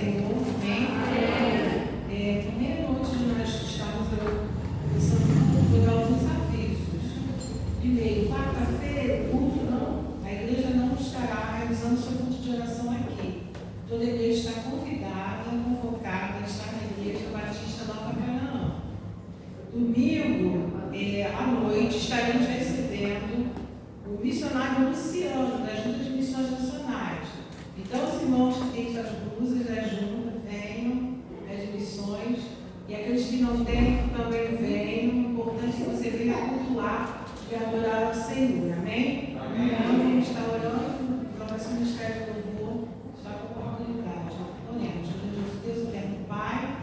Senhor. Amém? Meia-noite nós estamos começando a dar alguns avisos. Primeiro, quarta-feira, a igreja não estará realizando seu culto de oração aqui. Toda a igreja está convidada, convocada a estar na Igreja Batista Nova Canaã. Domingo, à noite, estaremos recebendo o missionário Luciano, da Junta de Missões Nacionais. Então, os irmãos que têm suas blusas da junta, venham das missões, e aqueles que não têm também venham. O importante é que você venha cultuar e adorar ao Senhor. Amém? Amém. Então, vamos estar orando para o nosso ministério do louvor, só com a oportunidade. Oremos. Deus eterno Pai,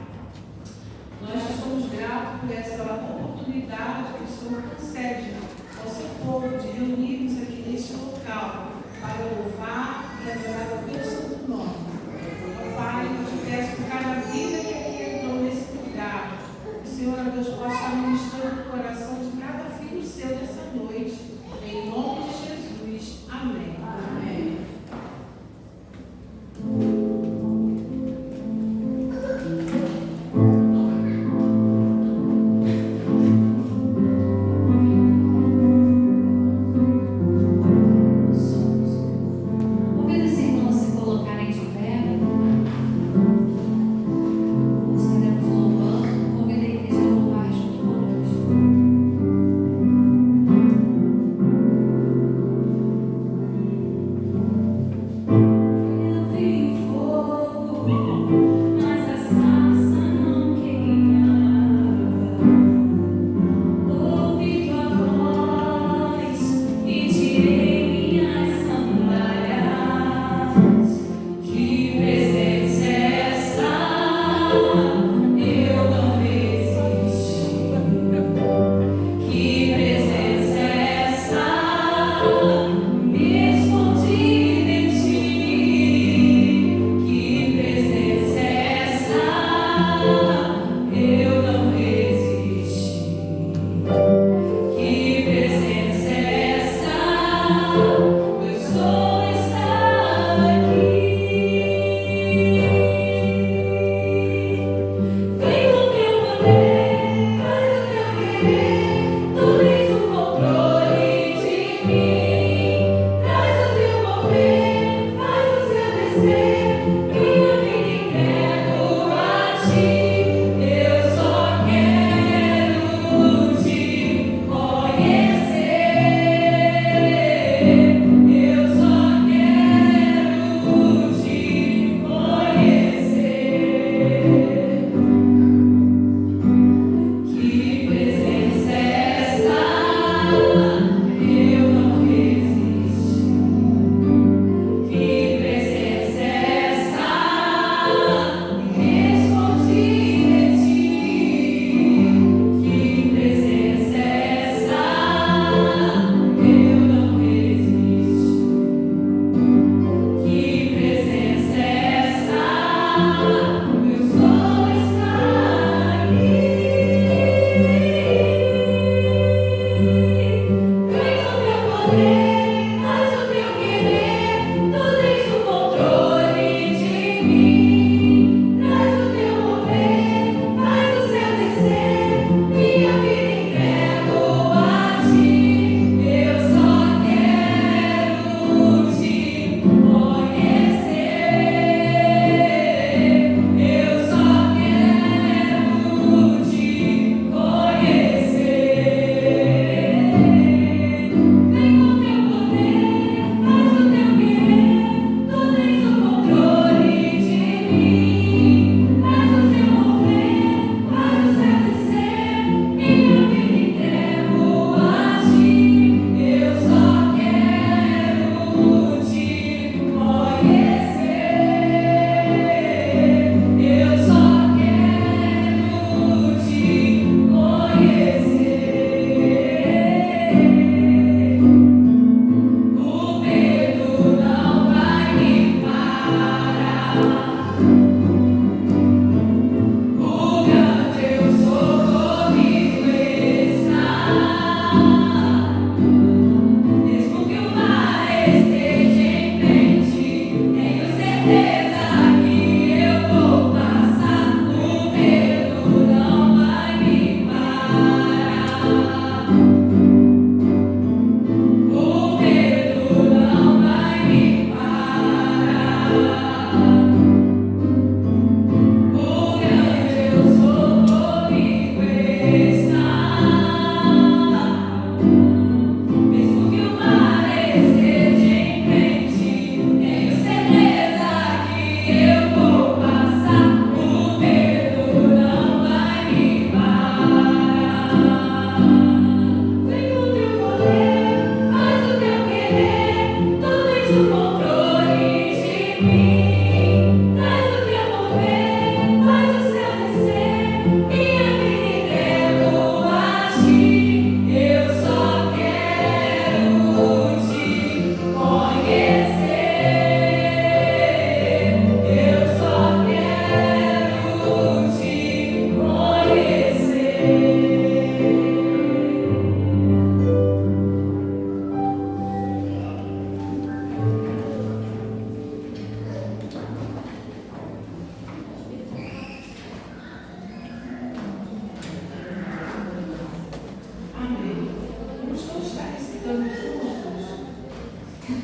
nós somos gratos por essa oportunidade que o Senhor concede ao seu povo de reunirmos aqui neste local para louvar e adorar o teu santo nome. Pai, eu te peço por cada vida que aqui entrou nesse lugar, que o Senhor, Deus, possa estar ministrando o coração de cada filho seu nessa noite, em nome de Jesus. Amém. Amém.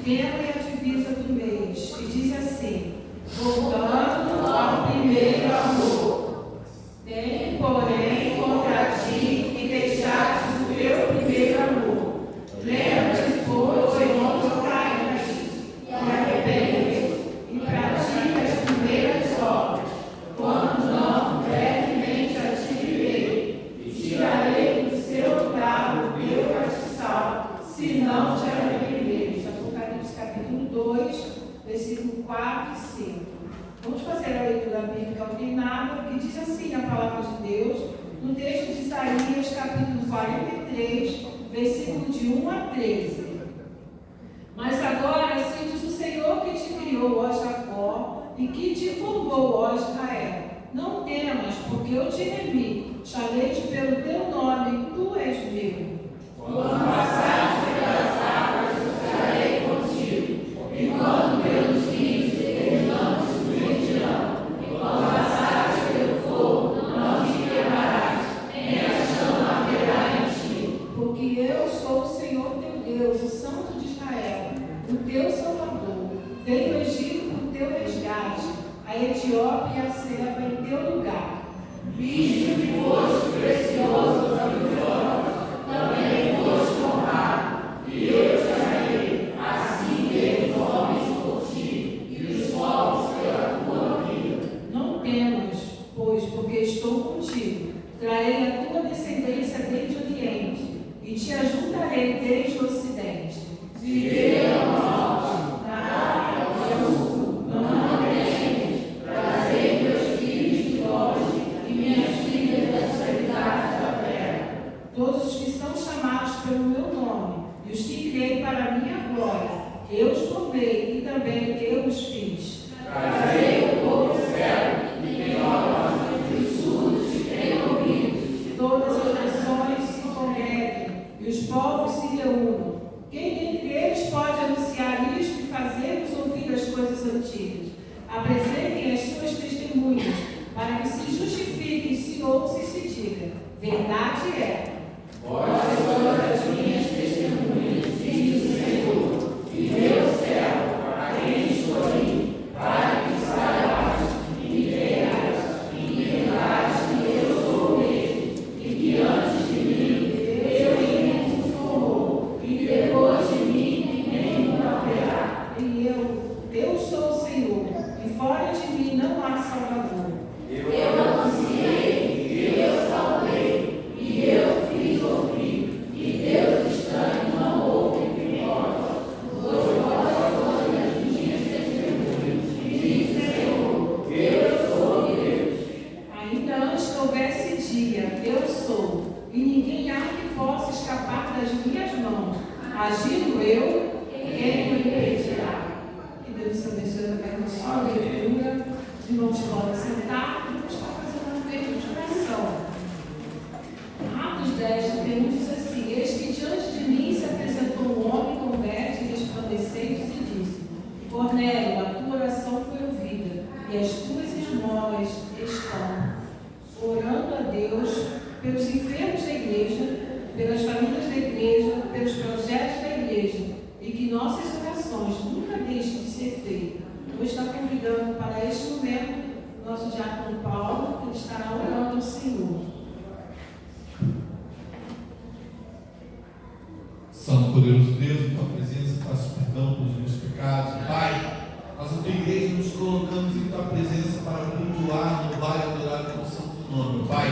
tema e a divisa do mês, e diz assim: voltando ao primeiro amor. Tenho, porém, contra ti que deixaste o teu primeiro amor. Lembra-te, pois, de onde caíste, e arrepende-te, e pratica as primeiras obras. Quando não, brevemente a ti virei, e tirarei do seu lugar o teu castiçal, se não te arrependeres. Apocalipse capítulo 2, versículo 4 e 5. Vamos fazer a leitura bíblica ordinada, que diz assim a palavra de Deus, no texto de Isaías, capítulo 43, versículo de 1 a 13. Mas agora, assim diz o Senhor que te criou, ó Jacó, e que te formou, ó Israel. Não temas, porque eu te remi, chamei-te pelo teu nome, tu és meu. Quando passares pelas águas, eu estarei contigo, e quando pelos rios, eles não te submergirão. E quando passares pelo fogo, não te queimarás, nem a chama arderá em ti. Porque eu sou o Senhor teu Deus, o Santo de Israel, o teu Salvador. Dei o Egito por teu resgate, a Etiópia e a Seba em teu lugar. Visto que foste precioso aos meus olhos, também foste honrado, e eu te amei. Assim dei os homens por ti, e os povos pela tua vida. Não temas, pois, porque estou contigo. Trarei a tua descendência desde o Oriente, e te ajuntarei desde o Ocidente. Direi ao norte, nada ao sul, não apreendes. Trazei meus filhos de longe, e minhas filhas das extremidades da terra. Todos os que são chamados pelo meu nome, e os que criei para a minha glória, eu os formei, e também eu os fiz. Trazei o povo cego, que tem olhos, e os surdos que têm ouvidos. Todas as nações se congreguem, e os povos se reúnam. Quem dentre eles pode anunciar isto e fazer-nos ouvir as coisas antigas? Apresentem as suas testemunhas, para que se justifiquem, se ouça e se diga: verdade é. Vós sois as minhas testemunhas, diz o Senhor, e meu céu, a quem escolhi, para que saibas e me veas, e entendas que eu sou o mesmo, e que antes de mim eu ninguém se formou, e depois de mim ninguém haverá. E eu sou o Senhor, e fora de mim não há Salvador. Eu anunciei, eu salvei, e eu fiz ouvir, e Deus estranho não ouve nem olha. Pois vós sois as minhas testemunhas, diz o Senhor, eu sou Deus. Ainda antes que houvesse dia, eu sou, e ninguém há que possa escapar das minhas mãos. Agindo eu, quem me impedirá? Que Deus abençoe a sua leitura. Os irmãos podem sentar e vamos estar fazendo um período de oração. Atos 10, 31 diz assim: eis que diante de mim se apresentou um homem com vestes resplandecentes e disse: Cornélio, a tua oração foi ouvida, e as tuas esmolas estão orando a Deus pelos enfermos da igreja, pelas famílias da igreja, pelos projetos da igreja, e que nossas orações nunca deixem de ser feitas. Vou estar convidando para este momento o nosso diácono Paulo, que ele estará orando ao Senhor. Santo poderoso Deus, em tua presença, faço perdão pelos meus pecados. Pai, nós, a tua igreja, nos colocamos em tua presença para cultuar, louvar e adorar o teu santo nome. Pai,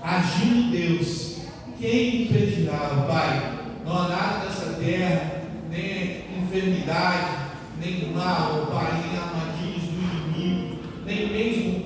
agindo Deus, quem impedirá, Pai? Não há nada nessa terra, nem enfermidade, nem mal, Pai, nem armadilhas do inimigo, nem mesmo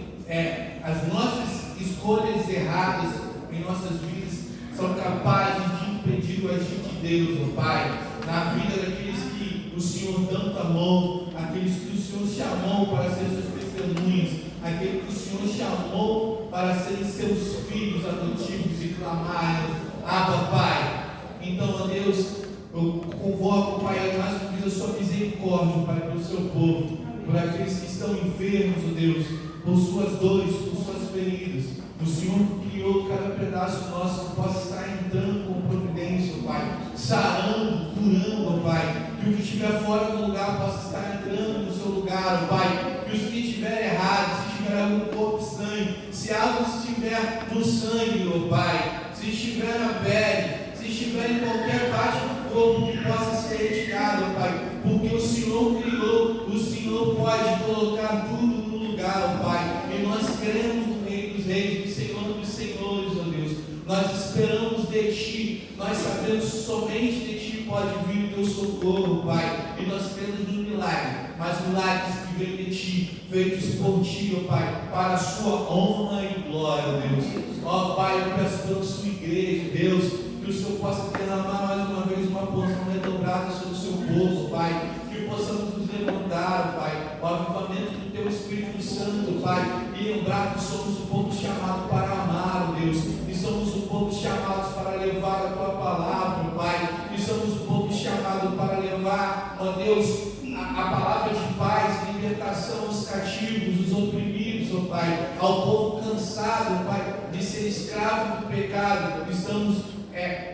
as nossas escolhas erradas em nossas vidas são capazes de impedir o agir de Deus, ó Pai, na vida daqueles que o Senhor tanto amou, aqueles que o Senhor chamou para ser seus testemunhas, aqueles que o Senhor chamou para serem seus filhos adotivos e clamarem: Abba, Pai. Então, ó Deus, eu convoco, Pai, mais uma vez a sua misericórdia, Pai, pelo seu povo, por aqueles que estão enfermos, ó Deus, por suas dores, por suas feridas. O Senhor criou cada pedaço nosso que possa estar entrando com providência, ó Pai, sarando, curando, ó Pai, que o que estiver fora do lugar possa estar entrando no seu lugar, ó Pai, que os que estiver errados, se estiver algum corpo sangue, se algo estiver no sangue, ó Pai, se estiver na pele, se estiver em qualquer parte do corpo que possa ser retirado, ó Pai, porque o Senhor criou, o Senhor pode colocar tudo no lugar, ó Pai, e nós queremos no Rei dos Reis, do Senhor dos Senhores, ó Deus, nós esperamos de Ti, nós sabemos que somente de Ti pode vir o Teu socorro, Pai, e nós cremos no milagre, mas milagres que vêm de Ti, feitos por Ti, ó Pai, para a Sua honra e glória, ó Deus. Ó Pai, eu peço pela Sua igreja, Deus, que o Senhor possa derramar mais uma vez uma porção redobrada sobre o Seu povo, Pai, que possamos nos levantar, Pai, o avivamento do Teu Espírito Santo, Pai, e lembrar que somos um povo chamado para amar, Deus, e somos um povo chamados para levar a Tua palavra, Pai, e somos um povo chamado para levar, ó Deus, a palavra de paz, libertação aos cativos, os oprimidos, ó Pai, ao povo cansado, Pai, de ser escravo do pecado. Estamos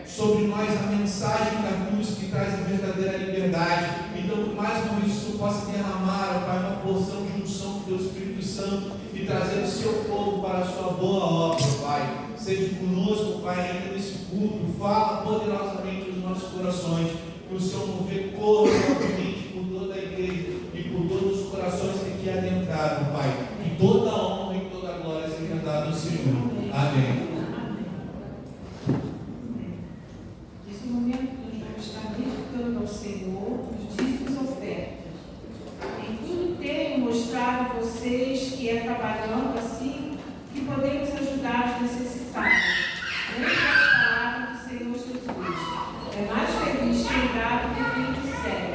sobre nós a mensagem da cruz que traz a verdadeira liberdade. Então, que mais uma vez o Senhor possa derramar, ó Pai, uma porção de unção do Teu Espírito Santo e trazer o Seu povo para a Sua boa obra, Pai. Seja conosco, Pai, ainda nesse culto, fala poderosamente nos nossos corações, que o Senhor mover corretamente por toda a igreja e por todos os corações que aqui adentraram, Pai. Que toda a honra e toda a glória seja dada ao Senhor. Amém. Nesse momento, nós vamos estar meditando ao Senhor os dízimos e ofertas. Em tudo tenho mostrado a vocês que trabalhando assim, que podemos ajudar os necessitados. Lembre as palavras do Senhor Jesus. É mais feliz quem dá do que quem recebe.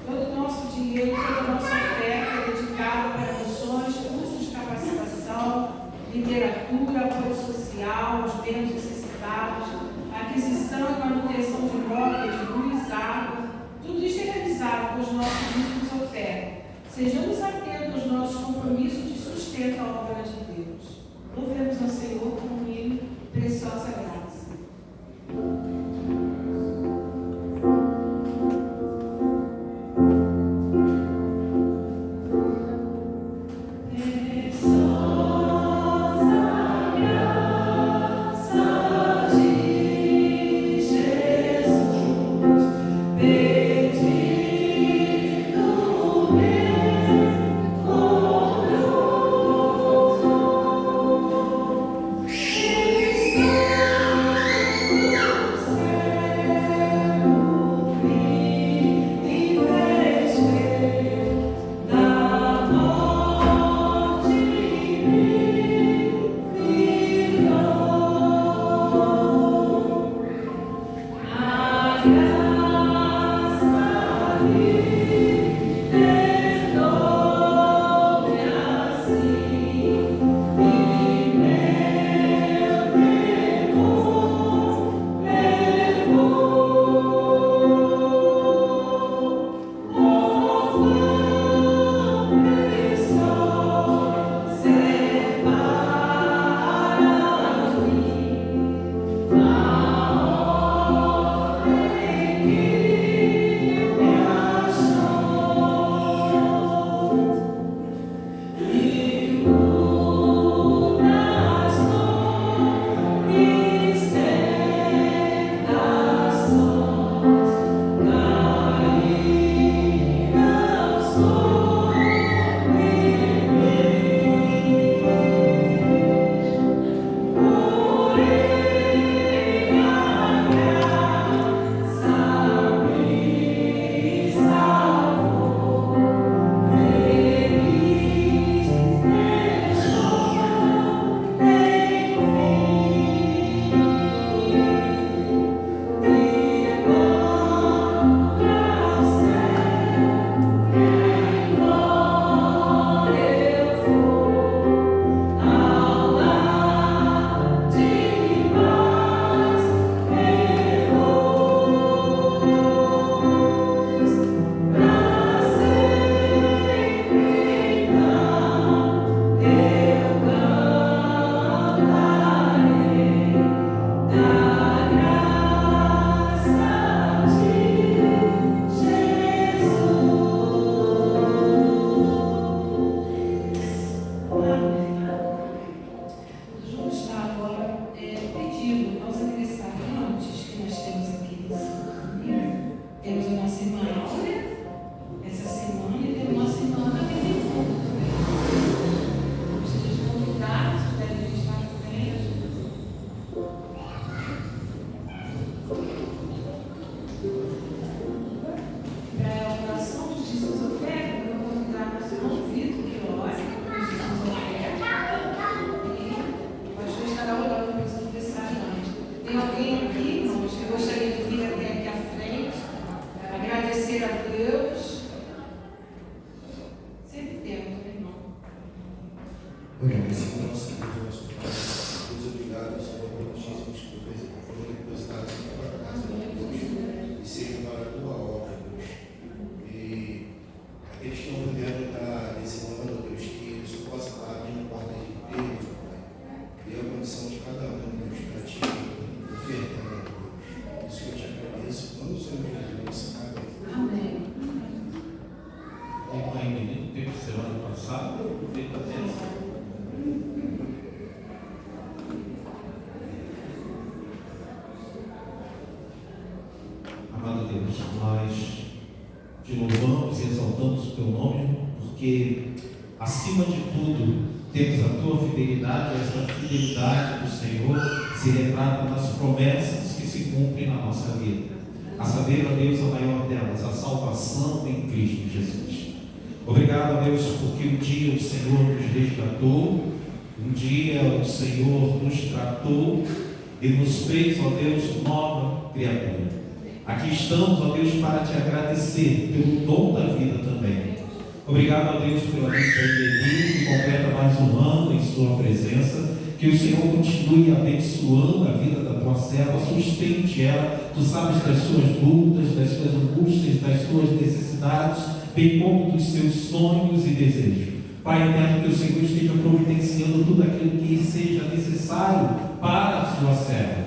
Todo o nosso dinheiro, toda a nossa oferta é dedicada para missões, cursos de capacitação, literatura, apoio social, aos menos necessitados, aquisição e manutenção de imóveis, luz, água. Tudo isso é realizado com os nossos dízimos e ofertas. Sejamos atentos aos nossos compromissos de sustento à obra de Deus. Louvemos ao Senhor com um hino preciosa graça. Oremos. Senhor, nosso Deus, nosso Pai, Deus, obrigado, Senhor, pelos dízimos que foram depositados em tua casa, Deus, e sejam para a tua obra, Deus. E aqueles que estão podendo estar nesse ano, Deus, que isso possa estar abrindo portas de emprego, Pai. Dê a condição de cada um, Deus, para ti ofertar, Deus. Isso que eu te agradeço, quando o Senhor Jesus. Amém. E Pai, menino, tempo de semana passada, feita dessa. Amado Deus, nós te louvamos e exaltamos o teu nome, porque acima de tudo temos a tua fidelidade, essa fidelidade do Senhor se retrata nas promessas que se cumprem na nossa vida. A saber, ó Deus, a maior delas, a salvação em Cristo Jesus. Obrigado, a Deus, porque um dia o Senhor nos resgatou, um dia o Senhor nos tratou e nos fez, ó Deus, nova criatura. Aqui estamos, ó Deus, para te agradecer pelo dom da vida também. Obrigado, ó Deus, pela vida que completa mais um ano em sua presença. Que o Senhor continue abençoando a vida da tua serva, sustente ela. Tu sabes das suas lutas, das suas angústias, das suas necessidades, bem como dos seus sonhos e desejos. Pai eterno, que o Senhor esteja providenciando tudo aquilo que seja necessário para a sua serva.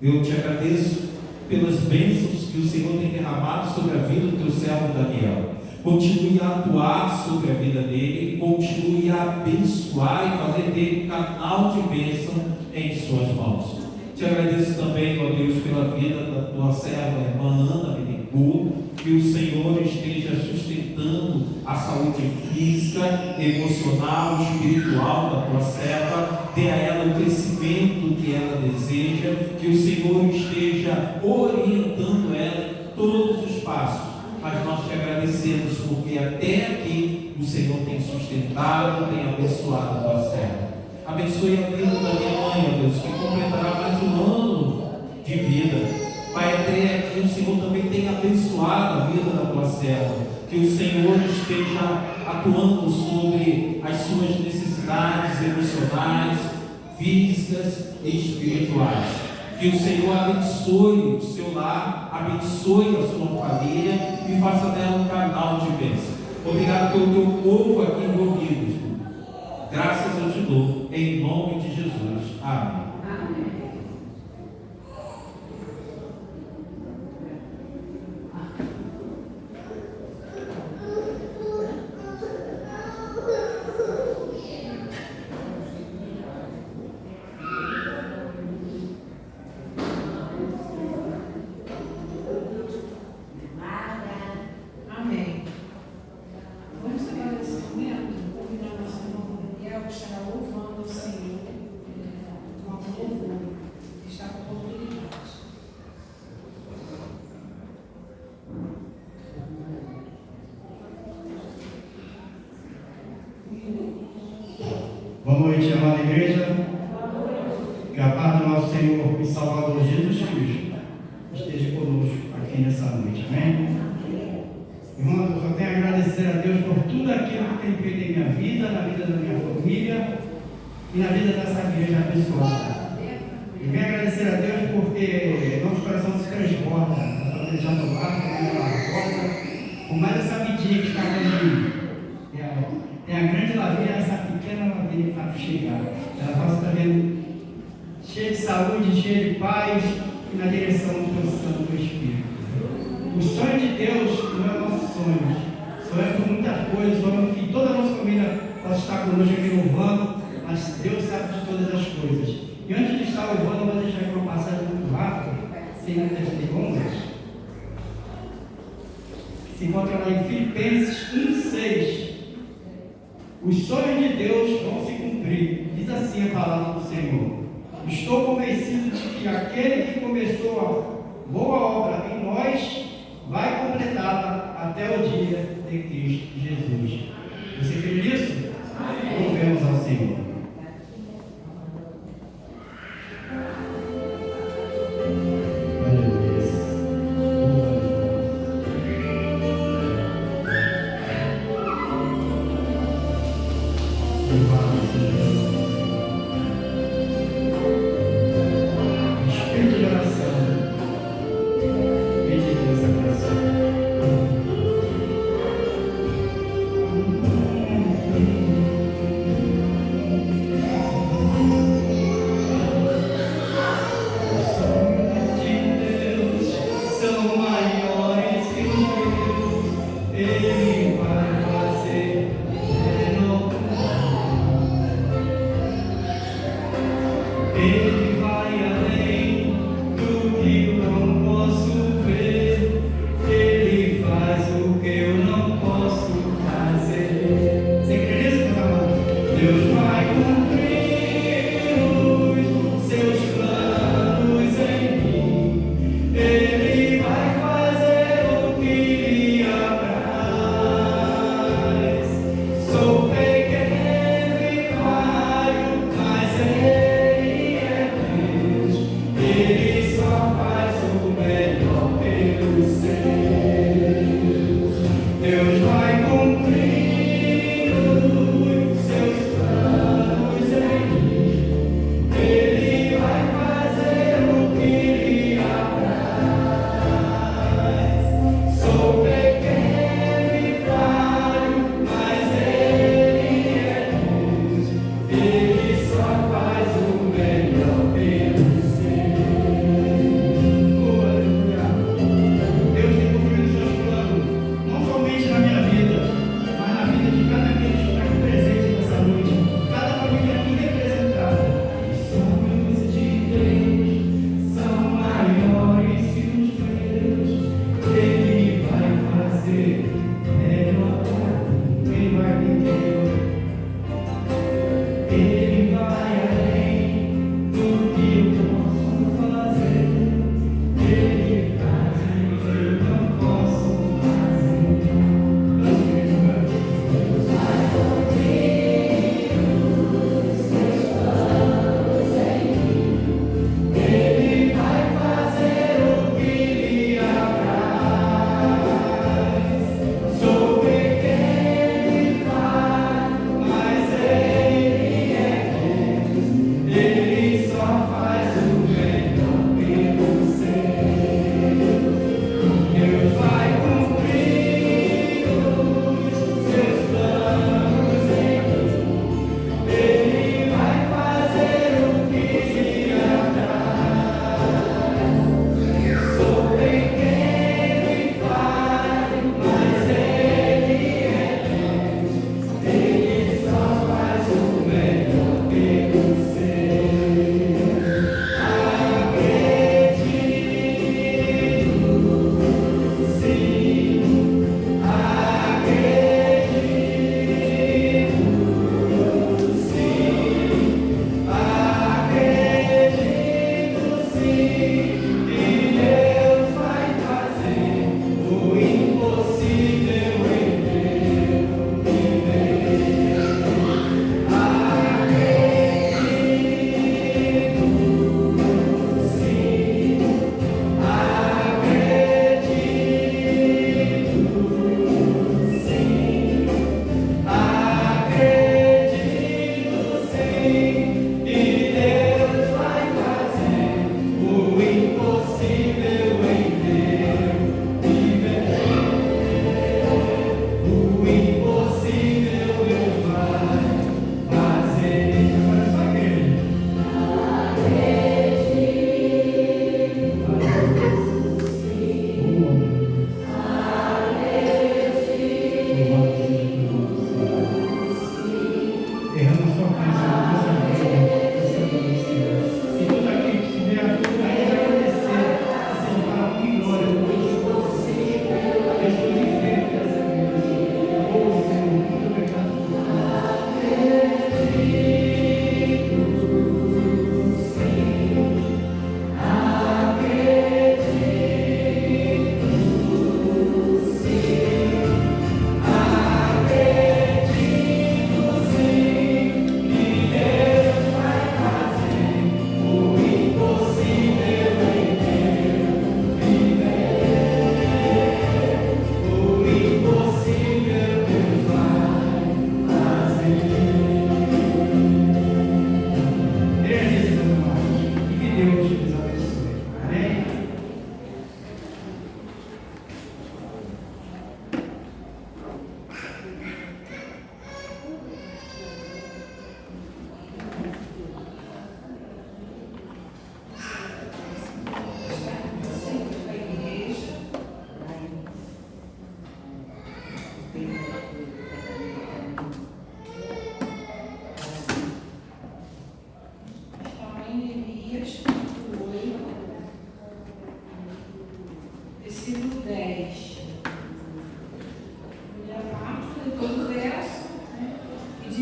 Eu te agradeço pelas bênçãos que o Senhor tem derramado sobre a vida do teu servo Daniel. Continue a atuar sobre a vida dele, continue a abençoar e fazer dele um canal de bênção em suas mãos. Te agradeço também, ó Deus, pela vida da tua serva, irmã Ana Bittencourt, que o Senhor esteja sustentando a saúde física, emocional, espiritual da tua serva, dê a ela o crescimento que ela deseja, que o Senhor esteja orientando ela em todos os passos. Mas nós te agradecemos porque até aqui o Senhor tem sustentado, tem abençoado a tua serva. Abençoe a vida da minha mãe, ó Deus, que completará mais um ano de vida. Pai, até aqui o Senhor também tem abençoado a vida da tua serva. Que o Senhor esteja atuando sobre as suas necessidades emocionais, físicas e espirituais. Que o Senhor abençoe o seu lar, abençoe a sua família e faça dela um canal de bênção. Obrigado pelo teu povo aqui reunido. Graças eu te dou, em nome de Jesus. Amém. Amém. Boa noite, amada igreja. Que a paz do nosso Senhor e Salvador Jesus Cristo esteja conosco aqui nessa noite. Amém? Irmãos, eu só tenho a agradecer a Deus por tudo aquilo que tem feito em minha vida, na vida da minha família e na vida dessa igreja abençoada. E venho agradecer a Deus porque nosso coração se transborda. A família já do lado, a família Barbosa, com mais essa vidinha que está com mim. Tem a grande laveira, essa pequena laveira que está para chegar. Ela possa estar vendo cheia de saúde, cheia de paz e na direção do teu Santo Espírito. O sonho de Deus não é o nosso sonho. Sonho por muitas coisas, sonho que toda a nossa família possa estar conosco aqui louvando, mas Deus sabe de todas as coisas. E antes de estar louvando, eu vou deixar aqui uma passagem muito rápida, sem muitas perguntas. Se encontra lá em Filipenses 1,6. Os sonhos de Deus vão se cumprir. Diz assim a palavra do Senhor. Estou convencido de que aquele que começou a boa obra em nós vai completá-la até o dia de Cristo Jesus. Você crê nisso? Louvemos ao Senhor. Espírito de oração, medita nessa canção.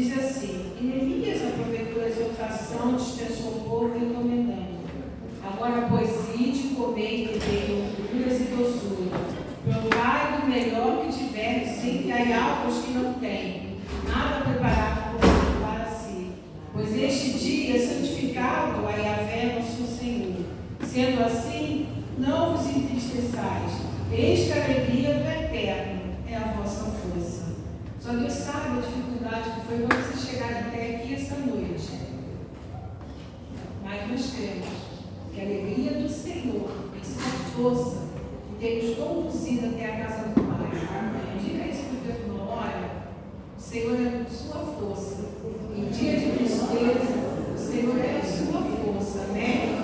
diz assim: e Neemias aproveitou a exortação, dispensou o povo, recomendando: agora, pois, ide, comei e bebei com gorduras e doçura. Provai do melhor que tiverdes, e enviai algo aos que não têm, nada preparado para si. Pois este dia é santificado a Yahvé nosso Senhor. Sendo assim, não vos entristeçais. Eis que a alegria do Eterno é a vossa força. Só Deus sabe a dificuldade que foi para vocês chegarem até aqui essa noite. Mas nós cremos que a alegria do Senhor tem sido a força que tem nos conduzido até a casa do Pai. Diga isso para o teu irmão: olha, o Senhor é a sua força. Em dia de tristeza, o Senhor é a sua força, né?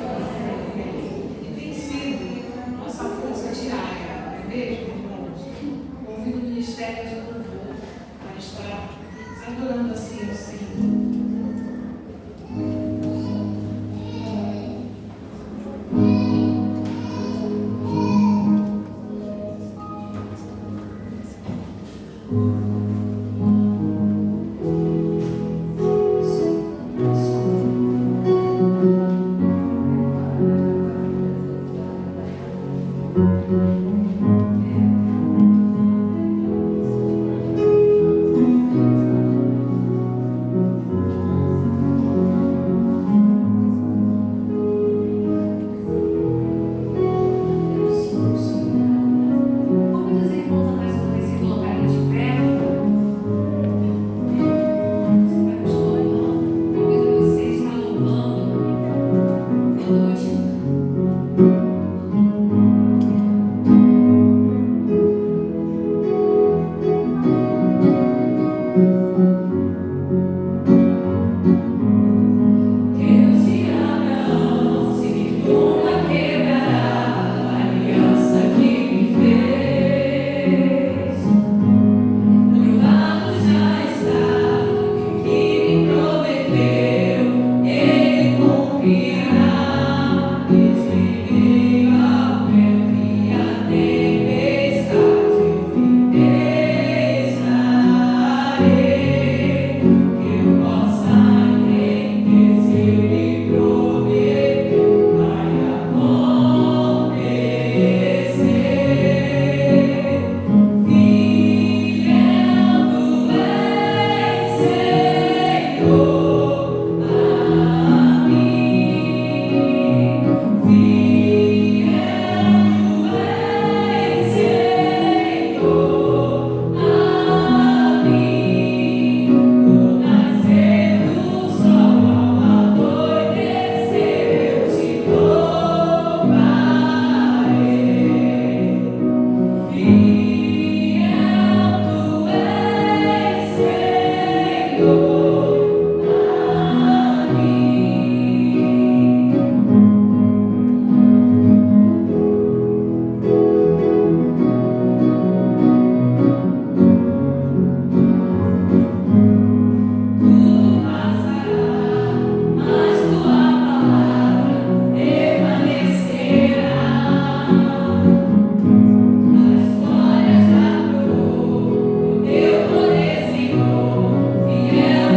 E tem sido nossa força diária, não é mesmo, irmãos? Convido o Ministério de Louvor para estar adorando assim o Senhor. Yeah.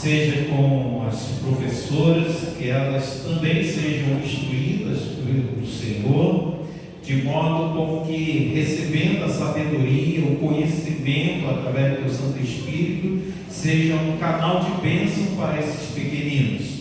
seja com as professoras, que elas também sejam instruídas pelo Senhor, de modo com que, recebendo a sabedoria, o conhecimento através do Santo Espírito, seja um canal de bênção para esses pequeninos,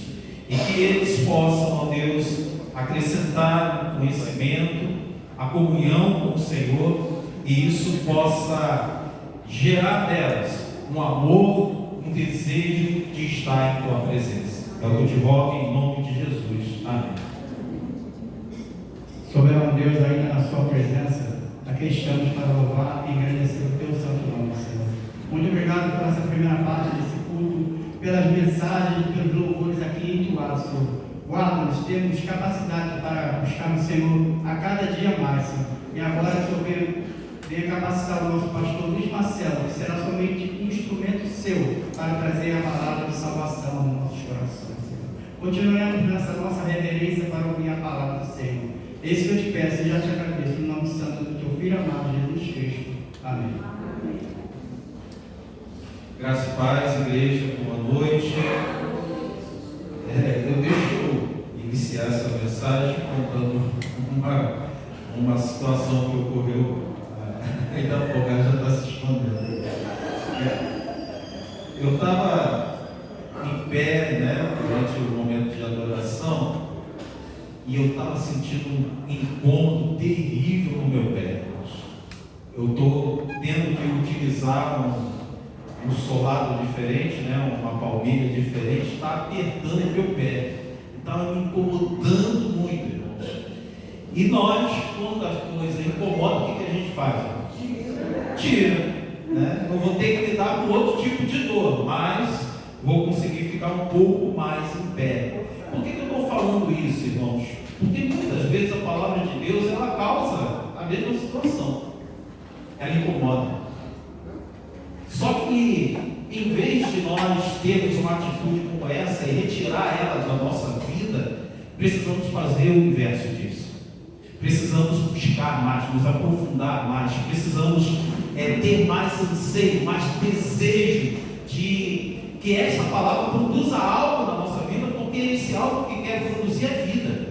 e que eles possam, ó Deus, acrescentar o conhecimento, a comunhão com o Senhor, e isso possa gerar delas um amor, um desejo de estar em Tua presença. É o que eu te rogo em nome de Jesus. Amém. Soberano Deus, ainda na Sua presença, aqui estamos para louvar e engrandecer o Teu santo nome, Senhor. Muito obrigado por essa primeira parte desse culto, pelas mensagens, pelos louvores aqui entoados, Senhor. Guarda-nos, temos capacidade para buscar no Senhor a cada dia mais, Senhor. E agora, Senhor, venha capacitar o nosso pastor Luiz Marcelo, que será somente um instrumento seu para trazer a palavra de salvação nos nossos corações, Senhor. Continuemos nessa nossa reverência para ouvir a palavra do Senhor. É isso que eu te peço e já te agradeço, no nome santo do Teu Filho amado, Jesus Cristo. Amém. Graça e paz, igreja, boa noite. Eu deixo iniciar essa mensagem contando uma situação que ocorreu. Ainda a pouco já está se escondendo. Eu estava em pé, durante o momento de adoração, e eu estava sentindo um incômodo terrível no meu pé. Eu estou tendo que utilizar um solado diferente, uma palmilha diferente, está apertando o meu pé, estava me incomodando muito, irmãos. E nós, quando a coisa incomoda, o que a gente faz? Tira, Eu vou ter que lidar com outro tipo de dor, mas vou conseguir ficar um pouco mais em pé. Por que eu estou falando isso, irmãos? Porque muitas vezes a palavra de Deus, ela causa a mesma situação, ela incomoda. Só que, em vez de nós termos uma atitude como essa e retirar ela da nossa vida, precisamos fazer o inverso disso. Precisamos buscar mais, nos aprofundar mais, precisamos ter mais anseio, mais desejo de que essa palavra produza algo na nossa vida, porque esse algo que quer produzir é vida.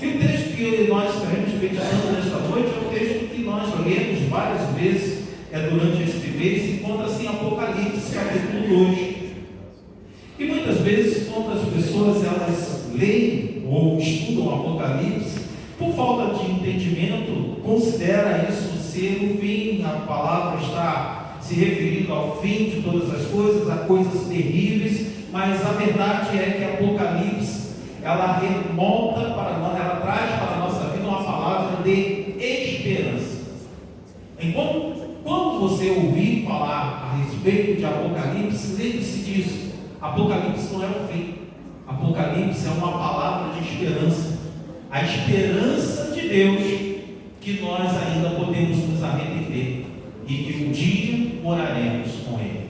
E o texto que nós estaremos meditando nesta noite é um texto que nós lemos várias vezes durante este mês, encontra-se em Apocalipse, capítulo 2. E muitas vezes, quando as pessoas elas leem ou estudam Apocalipse, por falta de entendimento, considera isso ser o fim. A palavra está se referindo ao fim de todas as coisas, a coisas terríveis, mas a verdade é que Apocalipse, ela remonta para nós, ela traz para a nossa vida uma palavra de esperança. Enquanto quando você ouvir falar a respeito de Apocalipse, lembre-se disso. Apocalipse não é o fim. Apocalipse é uma palavra de esperança. A esperança de Deus que nós ainda podemos nos arrepender e que um dia moraremos com Ele.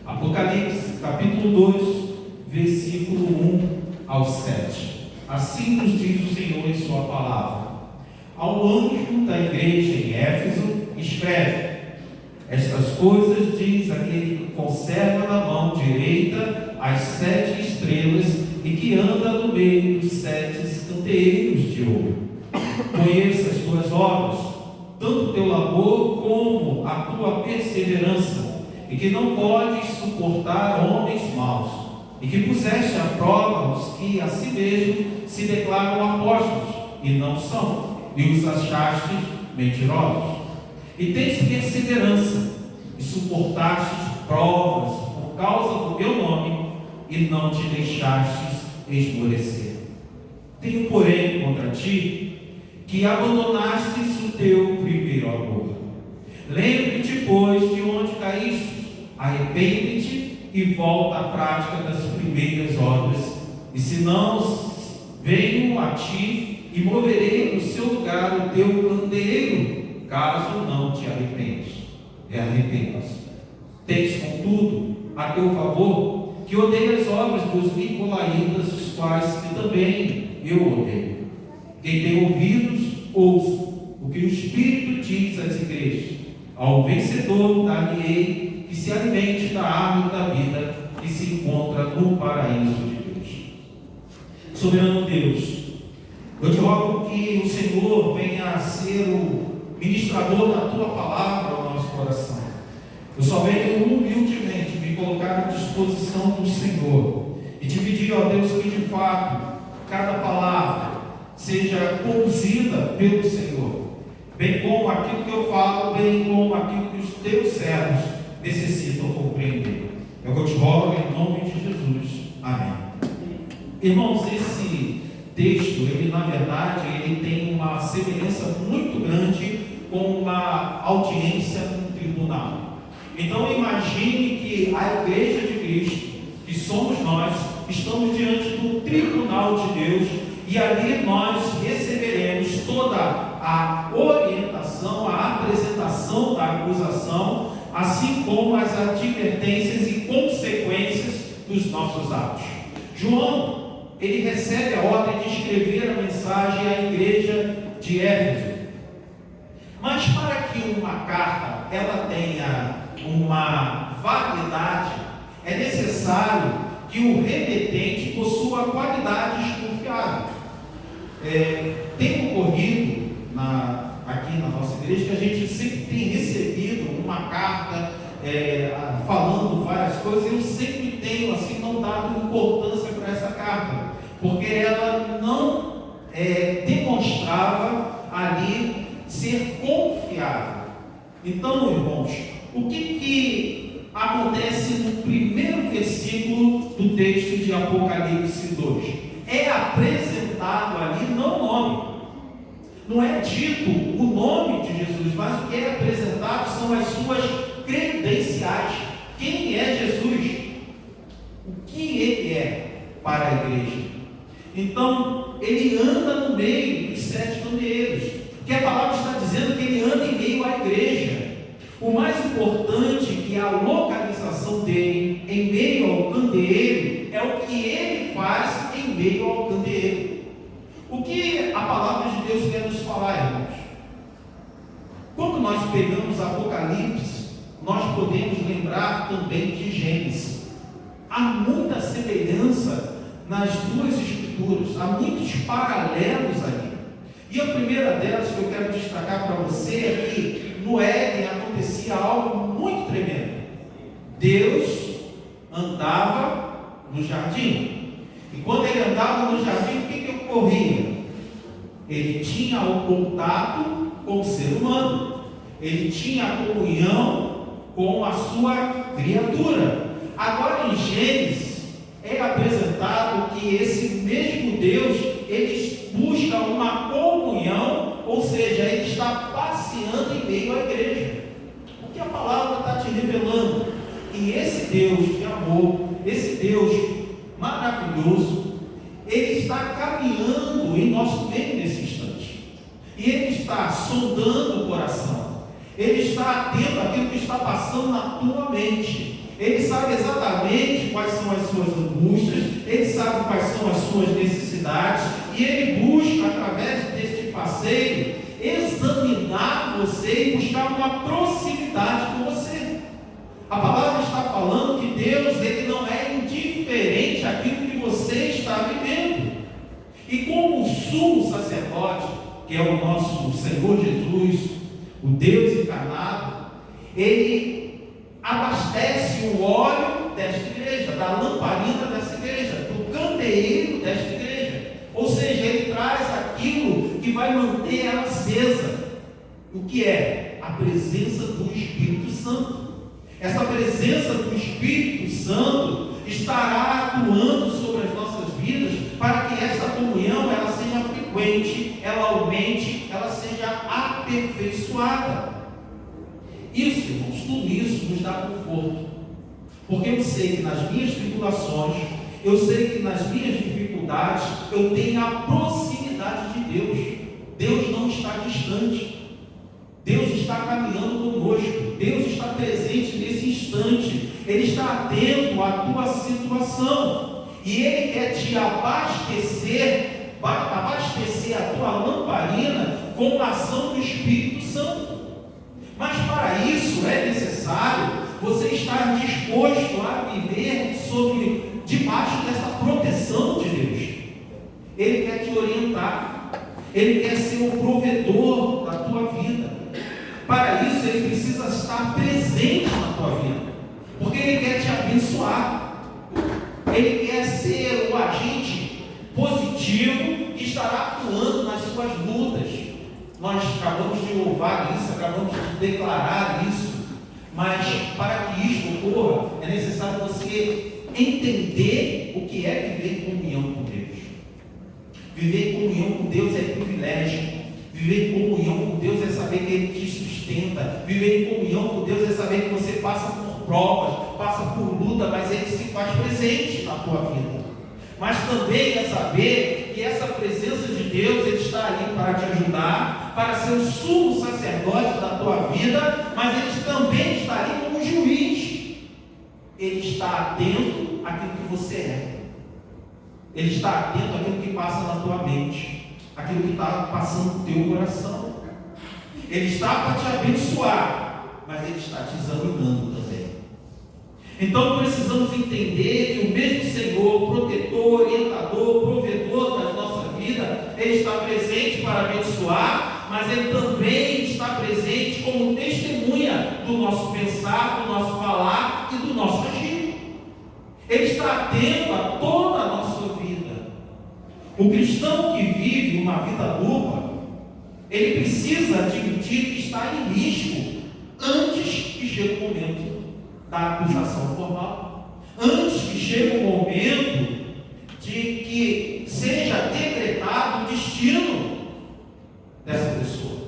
Apocalipse, capítulo 2, versículo 1 ao 7. Assim nos diz o Senhor em sua palavra. Ao anjo da igreja em Éfeso, escreve: estas coisas diz aquele que conserva na mão direita as 7 estrelas e que anda no meio dos 7 candeeiros de ouro. Conheça as tuas obras, tanto teu labor como a tua perseverança, e que não podes suportar homens maus, e que puseste à prova os que a si mesmo se declaram apóstolos, e não são, e os achaste mentirosos. E tens perseverança, e suportastes provas por causa do meu nome, e não te deixastes esmorecer. Tenho, porém, contra ti, que abandonastes o teu primeiro amor. Lembre-te, pois, de onde caíste, arrepende-te e volta à prática das primeiras obras, e se não, venho a ti e moverei no seu lugar o teu candeeiro, caso não te arrependas. Tens, contudo, a teu favor, que odeia as obras dos nicolaítas, os quais que também eu odeio. Quem tem ouvidos, ouça o que o Espírito diz às igrejas. Ao vencedor dar-lhe-ei que se alimente da árvore da vida, que se encontra no paraíso de Deus. Soberano Deus, eu te rogo que o Senhor venha a ser o ministrador da tua palavra ao nosso coração. Eu só venho humildemente me colocar à disposição do Senhor e te pedir, ó Deus, que de fato cada palavra seja conduzida pelo Senhor, bem como aquilo que eu falo, bem como aquilo que os teus servos necessitam compreender. É o que eu te rogo em nome de Jesus. Amém. Irmãos, esse texto, ele na verdade, ele tem uma semelhança muito grande com uma audiência no tribunal. Então imagine que a igreja de Cristo, que somos nós, estamos diante do tribunal de Deus, e ali nós receberemos toda a orientação, a apresentação da acusação, assim como as advertências e consequências dos nossos atos. João, ele recebe a ordem de escrever a mensagem à igreja de Éfeso. Mas para que uma carta ela tenha uma validade, é necessário que o remetente possua qualidades confiáveis. Tem ocorrido aqui na nossa igreja que a gente sempre tem recebido uma carta falando várias coisas. Eu sempre tenho assim não dado importância para essa carta, porque ela não demonstrava ali ser confiável. Então, irmãos, o que acontece no primeiro versículo do texto de Apocalipse 2? É apresentado ali não o nome, não é dito o nome de Jesus, mas o que é apresentado são as suas credenciais. Quem é Jesus? O que ele é para a igreja? Então, ele anda no meio dos 7 candeeiros, porque a palavra está dizendo que ele anda em meio à igreja. O mais importante que a localização dele em meio ao candeeiro é o que ele faz em meio ao candeeiro. O que a palavra de Deus quer nos falar, irmãos? Quando nós pegamos Apocalipse, nós podemos lembrar também de Gênesis. Há muita semelhança nas duas escrituras, há muitos paralelos ali. E a primeira delas que eu quero destacar para você é que no Éden acontecia algo muito tremendo. Deus andava no jardim. E quando ele andava no jardim, o que ocorria? Ele tinha o contato com o ser humano. Ele tinha a comunhão com a sua criatura. Agora em Gênesis é apresentado que esse mesmo Deus, ele busca uma comunhão, ou seja, ele está passeando em meio à igreja. O que a palavra está te revelando? E esse Deus de amor, esse Deus maravilhoso, ele está caminhando em nosso meio nesse instante. E ele está sondando o coração. Ele está atento àquilo que está passando na tua mente. Ele sabe exatamente quais são as suas angústias, ele sabe quais são as suas necessidades, e ele busca, através deste passeio, examinar você e buscar uma proximidade com você. A palavra está falando que Deus, ele não é indiferente àquilo que você está vivendo. E como o sumo sacerdote, que é o nosso Senhor Jesus, o Deus encarnado, ele abastece o óleo desta igreja, da lamparina dessa igreja, do candeeiro desta igreja. Ou seja, ele traz aquilo que vai manter ela acesa. O que é? A presença do Espírito Santo. Essa presença do Espírito Santo estará atuando sobre as nossas vidas para que essa comunhão ela seja frequente, ela aumente, ela seja aperfeiçoada. Isso, irmãos, tudo isso nos dá conforto, porque eu sei que nas minhas tribulações, eu sei que nas minhas dificuldades, eu tenho a proximidade de Deus. Deus não está distante, Deus está caminhando conosco, Deus está presente nesse instante, Ele está atento à tua situação, e Ele quer te abastecer a tua lamparina com a ação do Espírito Santo. Mas para isso é necessário você está disposto a viver debaixo dessa proteção de Deus. Ele quer te orientar, Ele quer ser o provedor da tua vida. Para isso, Ele precisa estar presente na tua vida, porque Ele quer te abençoar. Ele quer ser o agente positivo que estará atuando nas suas lutas. Nós acabamos de louvar isso, acabamos de declarar isso, mas para que isso ocorra, é necessário você entender o que é viver em comunhão com Deus. Viver em comunhão com Deus é privilégio. Viver em comunhão com Deus é saber que Ele te sustenta. Viver em comunhão com Deus é saber que você passa por provas, passa por luta, mas Ele se faz presente na tua vida. Mas também é saber que essa presença de Deus, Ele está ali para te ajudar, para ser o sumo sacerdote da tua vida, mas Ele também está ali como juiz. Ele está atento àquilo que você é. Ele está atento àquilo que passa na tua mente, aquilo que está passando no teu coração. Ele está para te abençoar, mas Ele está te examinando também. Então precisamos entender que o mesmo Senhor, protetor, orientador, provedor da nossa vida, Ele está presente para abençoar, mas Ele também está presente como testemunha do nosso pensar, do nosso falar e do nosso agir. Ele está atento a toda a nossa vida. O cristão que vive uma vida dupla, ele precisa admitir que está em risco antes que chegue o momento da acusação formal, antes que chegue o momento de que seja decretado o destino dessa pessoa.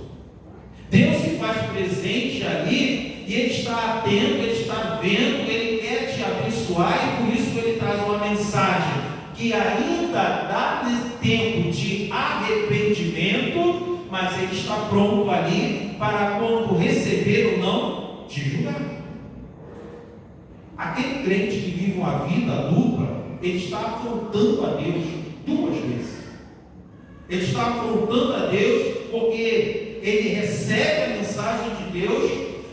Deus se faz presente ali e Ele está atento, Ele está vendo, Ele quer te abençoar e por isso Ele traz uma mensagem que ainda dá tempo de arrependimento, mas Ele está pronto ali para quando receber ou não, te julgar. Aquele crente que vive uma vida dupla, ele está afrontando a Deus duas vezes. Ele está afrontando a Deus porque ele recebe a mensagem de Deus,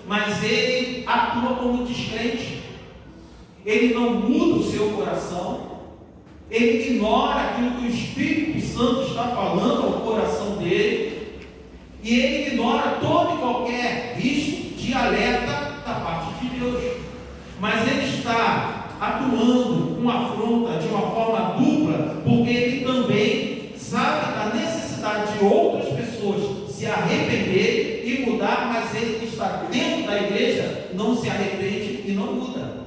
mas ele atua como descrente. Ele não muda o seu coração, ele ignora aquilo que o Espírito Santo está falando ao coração dele, e ele ignora todo e qualquer risco de alerta da parte de Deus. Mas ele está atuando com afronta de uma forma dupla, porque ele também sabe da necessidade de outras pessoas se arrepender e mudar, mas ele que está dentro da igreja não se arrepende e não muda.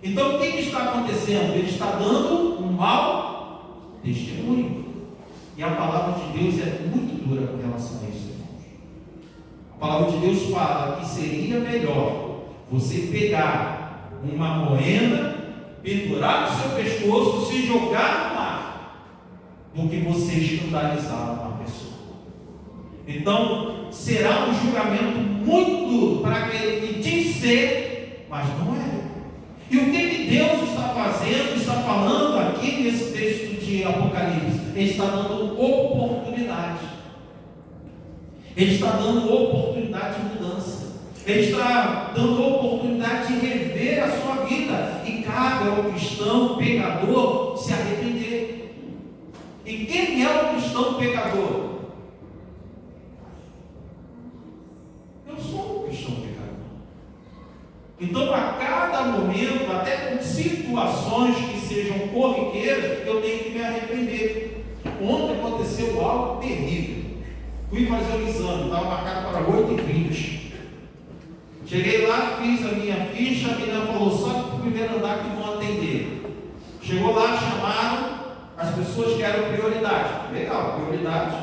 Então o que está acontecendo? Ele está dando um mau testemunho. E a palavra de Deus é muito dura com relação a isso, irmãos. A palavra de Deus fala que seria melhor você pegar uma moeda, pendurar no seu pescoço, se jogar no mar, do que você escandalizar uma pessoa. Então, será um julgamento muito duro para aquele que diz ser, mas não é. E o que Deus está fazendo, está falando aqui nesse texto de Apocalipse? Ele está dando oportunidade. Ele está dando oportunidade de mudança. Ele está dando oportunidade de rever a sua vida. E cabe ao cristão pecador se arrepender. E quem é o cristão pecador? Eu sou um cristão pecador. Então, a cada momento, até com situações que sejam corriqueiras, eu tenho que me arrepender. Ontem aconteceu algo terrível. Fui fazer o exame, estava marcado para 8h20. Cheguei lá, fiz a minha ficha, a menina falou, só para o primeiro andar que vão atender. Chegou lá, chamaram as pessoas que eram prioridade. Legal, prioridade,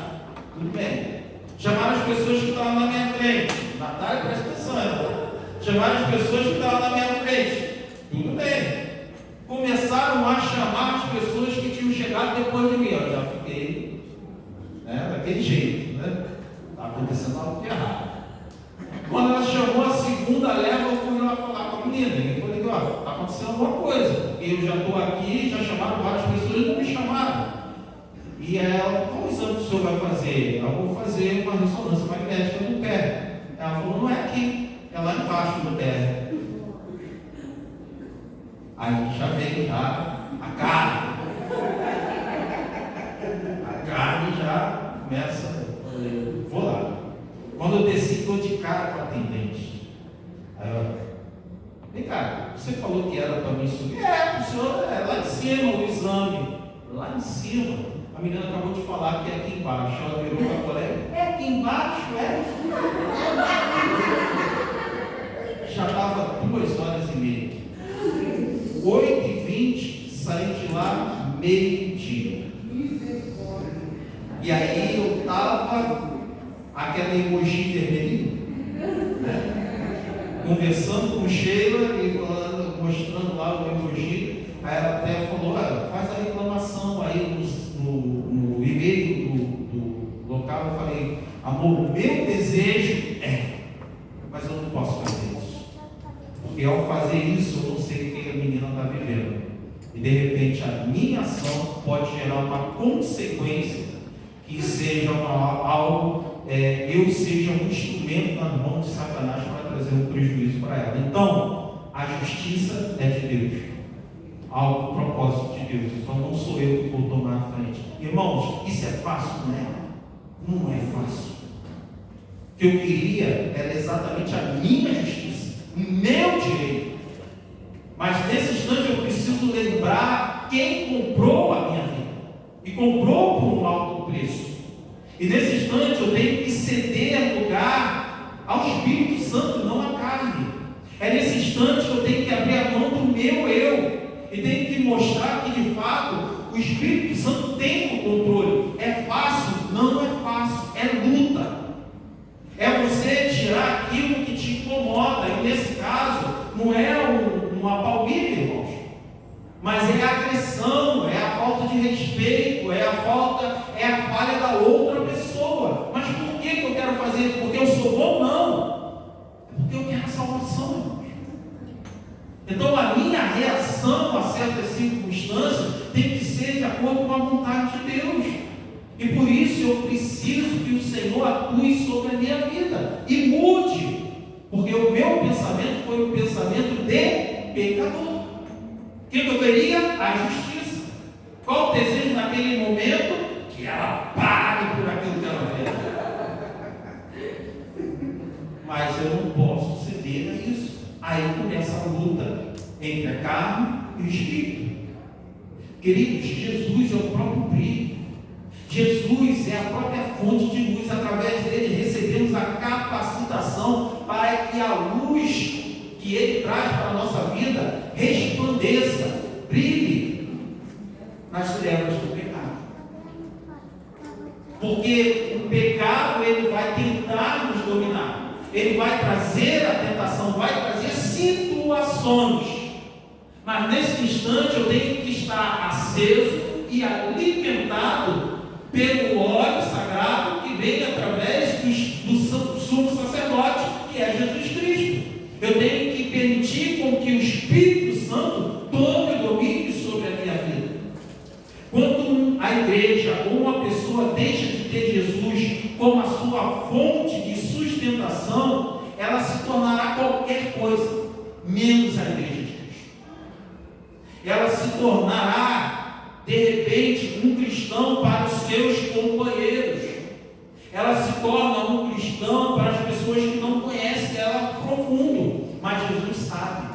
tudo bem. Chamaram as pessoas que estavam na minha frente. Natália, presta atenção. Chamaram as pessoas que estavam na minha frente. Tudo bem. Começaram a chamar as pessoas que tinham chegado depois de mim. Eu já fiquei daquele jeito. Está acontecendo algo errado. Quando ela chamou a segunda leva, eu fui lá falar com a menina. E eu falei, está acontecendo alguma coisa. Eu já estou aqui, já chamaram várias pessoas e não me chamaram. E ela, qual exame que o senhor vai fazer? Eu vou fazer uma ressonância magnética no pé. Ela falou, não é aqui, é lá embaixo no pé. Aí já vem já a carne. A carne já começa, vou lá. Quando eu desci, estou de cara com a atendente. Aí eu, vem cá, você falou que era para mim subir? O senhor é lá em cima o exame. Lá em cima. A menina acabou de falar que é aqui embaixo. Ela virou para a colega, é aqui embaixo, é? Já estava 2h30. 8h20, saí de lá meio-dia. E aí eu estava, aquela emoji vermelhinha, né? Conversando com Sheila e falando, mostrando lá o emoji. Aí ela até falou, faz a reclamação aí no e-mail do local. Eu falei, amor, o meu desejo mas eu não posso fazer isso. Porque ao fazer isso, eu não sei o que a menina está vivendo. E de repente a minha ação pode gerar uma consequência que seja algo, eu seja um instrumento na mão de Satanás para trazer um prejuízo para ela. Então, a justiça é de Deus. Algo propósito de Deus. Então não sou eu que vou tomar a frente. Irmãos, isso é fácil, não é? Não é fácil. O que eu queria era exatamente a minha justiça, o meu direito. Mas nesse instante eu preciso lembrar quem comprou a minha vida. E comprou por um alto preço. E nesse instante eu tenho que ceder lugar ao Espírito Santo, não à carne. É nesse instante que eu tenho que abrir a mão do meu eu. E tenho que mostrar que de fato o Espírito Santo tem o controle. É fácil? Não é fácil. É luta. É você tirar aquilo que te incomoda. E nesse caso, não é uma palmilha, irmãos. Mas é a agressão, é a falta de respeito, é a falha da outra pessoa. Mas por que eu quero fazer? Porque eu sou bom? Não. É porque eu quero a salvação, irmãos. Então a minha reação a certas circunstâncias tem que ser de acordo com a vontade de Deus. E por isso eu preciso que o Senhor atue sobre a minha vida e mude. Porque o meu pensamento foi um pensamento de pecador. O que eu queria? A justiça. Qual o desejo naquele momento? Que ela pare por aquilo que ela fez. Mas eu não posso ceder a isso. Aí começa a luta entre a carne e o espírito. Queridos, Jesus é o próprio brilho. Jesus é a própria fonte de luz. Através dele recebemos a capacitação para que a luz que ele traz para a nossa vida resplandeça, brilhe nas trevas do pecado. Porque o pecado ele vai tentar nos dominar. Ele vai trazer a tentação, vai trazer situações. Mas nesse instante eu tenho que estar aceso e alimentado pelo óleo sagrado que vem através do sumo sacerdote, que é Jesus Cristo. Eu tenho que permitir com que o Espírito Santo tome domínio sobre a minha vida. Quando a igreja ou uma pessoa deixa de ter Jesus como a sua fonte de sustentação, ela se tornará qualquer coisa, menos a igreja de Cristo. Ela se tornará, de repente, um cristão para os seus companheiros. Ela se torna um cristão para as pessoas que não conhecem ela profundo. Mas Jesus sabe,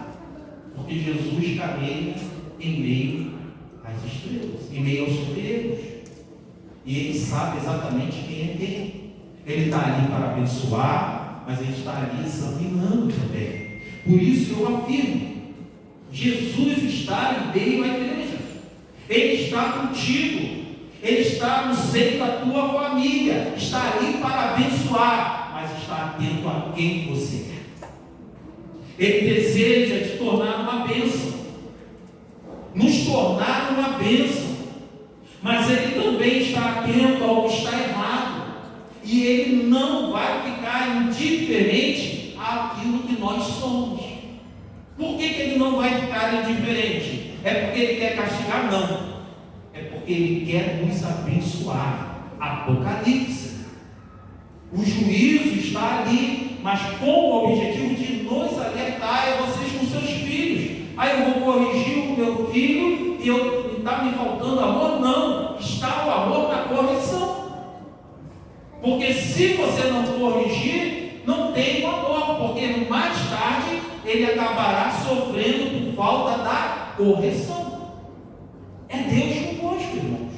porque Jesus caminha em meio às estrelas, em meio aos estrelas. E ele sabe exatamente quem é quem. Ele está ali para abençoar, mas ele está ali examinando também. Por isso eu afirmo, Jesus está em meio à igreja. Ele está contigo. Ele está no seio da tua família. Está ali para abençoar, mas está atento a quem você é. Ele deseja te tornar uma bênção, nos tornar uma bênção, mas ele também está atento ao que está errado, e ele não vai ficar indiferente àquilo que nós somos. Por que ele não vai ficar indiferente? É porque ele quer castigar? Não, é porque ele quer nos abençoar. Apocalipse, o juízo está ali, mas com o objetivo de nos alertar, é vocês com seus filhos. Aí eu vou corrigir o meu filho e está me faltando amor? Não, está o amor na correção. Porque se você não corrigir, não tem o amor, porque mais tarde ele acabará sofrendo por falta da correção. É Deus conosco, irmãos.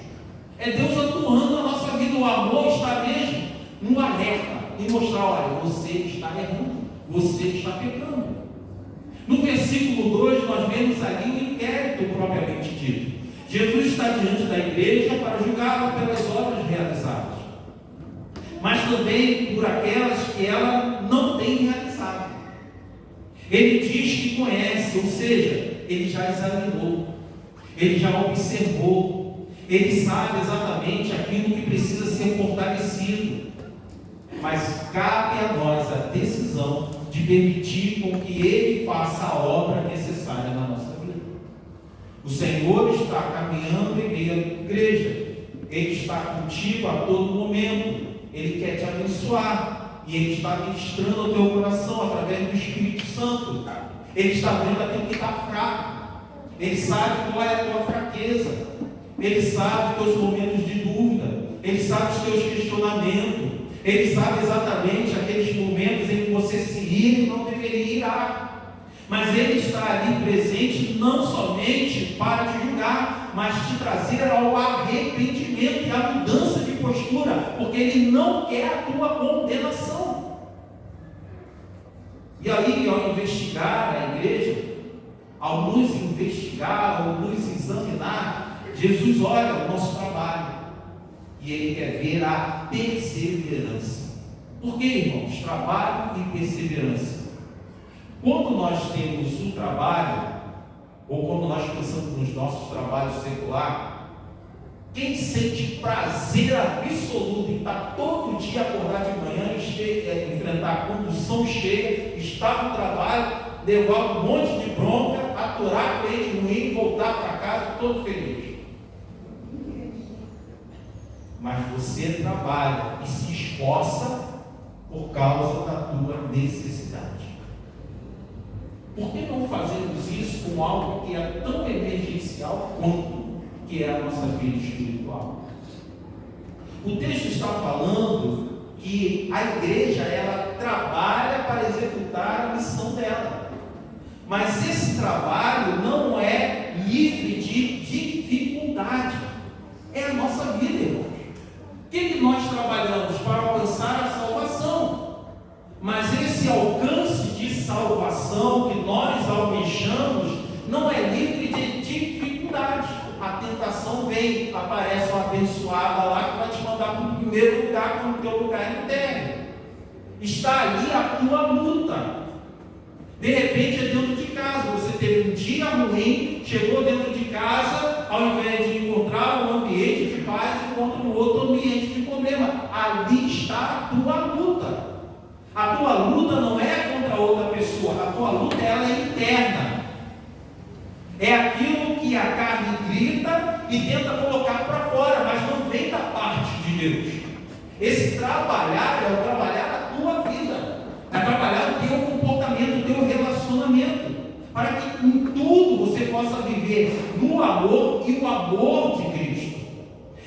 É Deus atuando na nossa vida. O amor está mesmo no alerta, em mostrar, olha, você está errando, você está pecando. No versículo 2 nós vemos ali o inquérito propriamente dito. Jesus está diante da igreja para julgá-la pelas obras realizadas, mas também por aquelas que ela não tem realizado. Ele diz que conhece, ou seja, ele já examinou, ele já observou, ele sabe exatamente aquilo que precisa ser fortalecido, mas cabe a nós a decisão de permitir com que ele faça a obra necessária na nossa vida. O Senhor está caminhando em meio à igreja, ele está contigo a todo momento, ele quer te abençoar, e ele está ministrando ao teu coração através do Espírito Santo. Ele está vendo aquilo que está fraco, ele sabe qual é a tua fraqueza, ele sabe os teus momentos de dúvida, ele sabe os teus questionamentos, ele sabe exatamente aqueles momentos em que você se ira e não deveria irar. Mas ele está ali presente não somente para te julgar, mas te trazer ao arrependimento e à mudança de postura, porque ele não quer a tua condenação. E aí, ao investigar a igreja, ao nos investigar, ao nos examinar, Jesus olha o nosso trabalho e ele quer ver a perseverança. Por que, irmãos? Trabalho e perseverança. Quando nós temos um trabalho, ou quando nós pensamos nos nossos trabalhos seculares, quem sente prazer absoluto em estar todo dia acordar de manhã, enfrentar a condução cheia, estar no trabalho, levar um monte de bronca, aturar cliente ruim, voltar para casa todo feliz? Mas você trabalha e se esforça por causa da tua necessidade. Por que não fazemos isso com algo que é tão emergencial quanto que é a nossa vida espiritual? O texto está falando que a igreja, ela trabalha para executar a missão dela, mas esse trabalho não é livre de dificuldade. É a nossa vida, irmãos. O que nós trabalhamos para alcançar a salvação? Mas esse alcance de salvação que nós almejamos não é livre de dificuldade. A tentação vem, aparece uma abençoada lá que vai te mandar para o primeiro lugar quando o teu lugar é no térreo. Está ali a tua luta. De repente é dentro de casa. Você teve um dia ruim, chegou dentro de casa, ao invés de encontrar um ambiente de paz, encontra um outro ambiente de problema. Ali está a tua luta. A tua luta não é contra outra pessoa, a tua luta ela é interna. É aquilo que a carne grita e tenta colocar para fora, mas não vem da parte de Deus. Esse trabalhar é o trabalhar a tua vida, é trabalhar o teu comportamento, o teu relacionamento, para que em tudo você possa viver no amor e o amor de Cristo.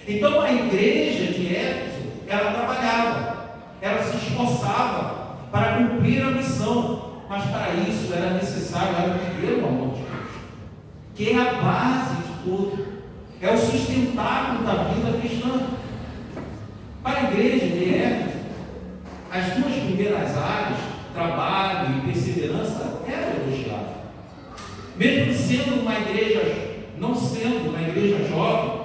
Então a igreja de Éfeso, ela trabalhava, ela se esforçava para cumprir a missão, mas para isso era necessário viver o amor de Deus, que é a base de tudo, é o sustentáculo da vida cristã. Para a igreja de Éfeso, as duas primeiras áreas, trabalho e perseverança, eram elogiadas. Mesmo sendo uma igreja, não sendo uma igreja jovem,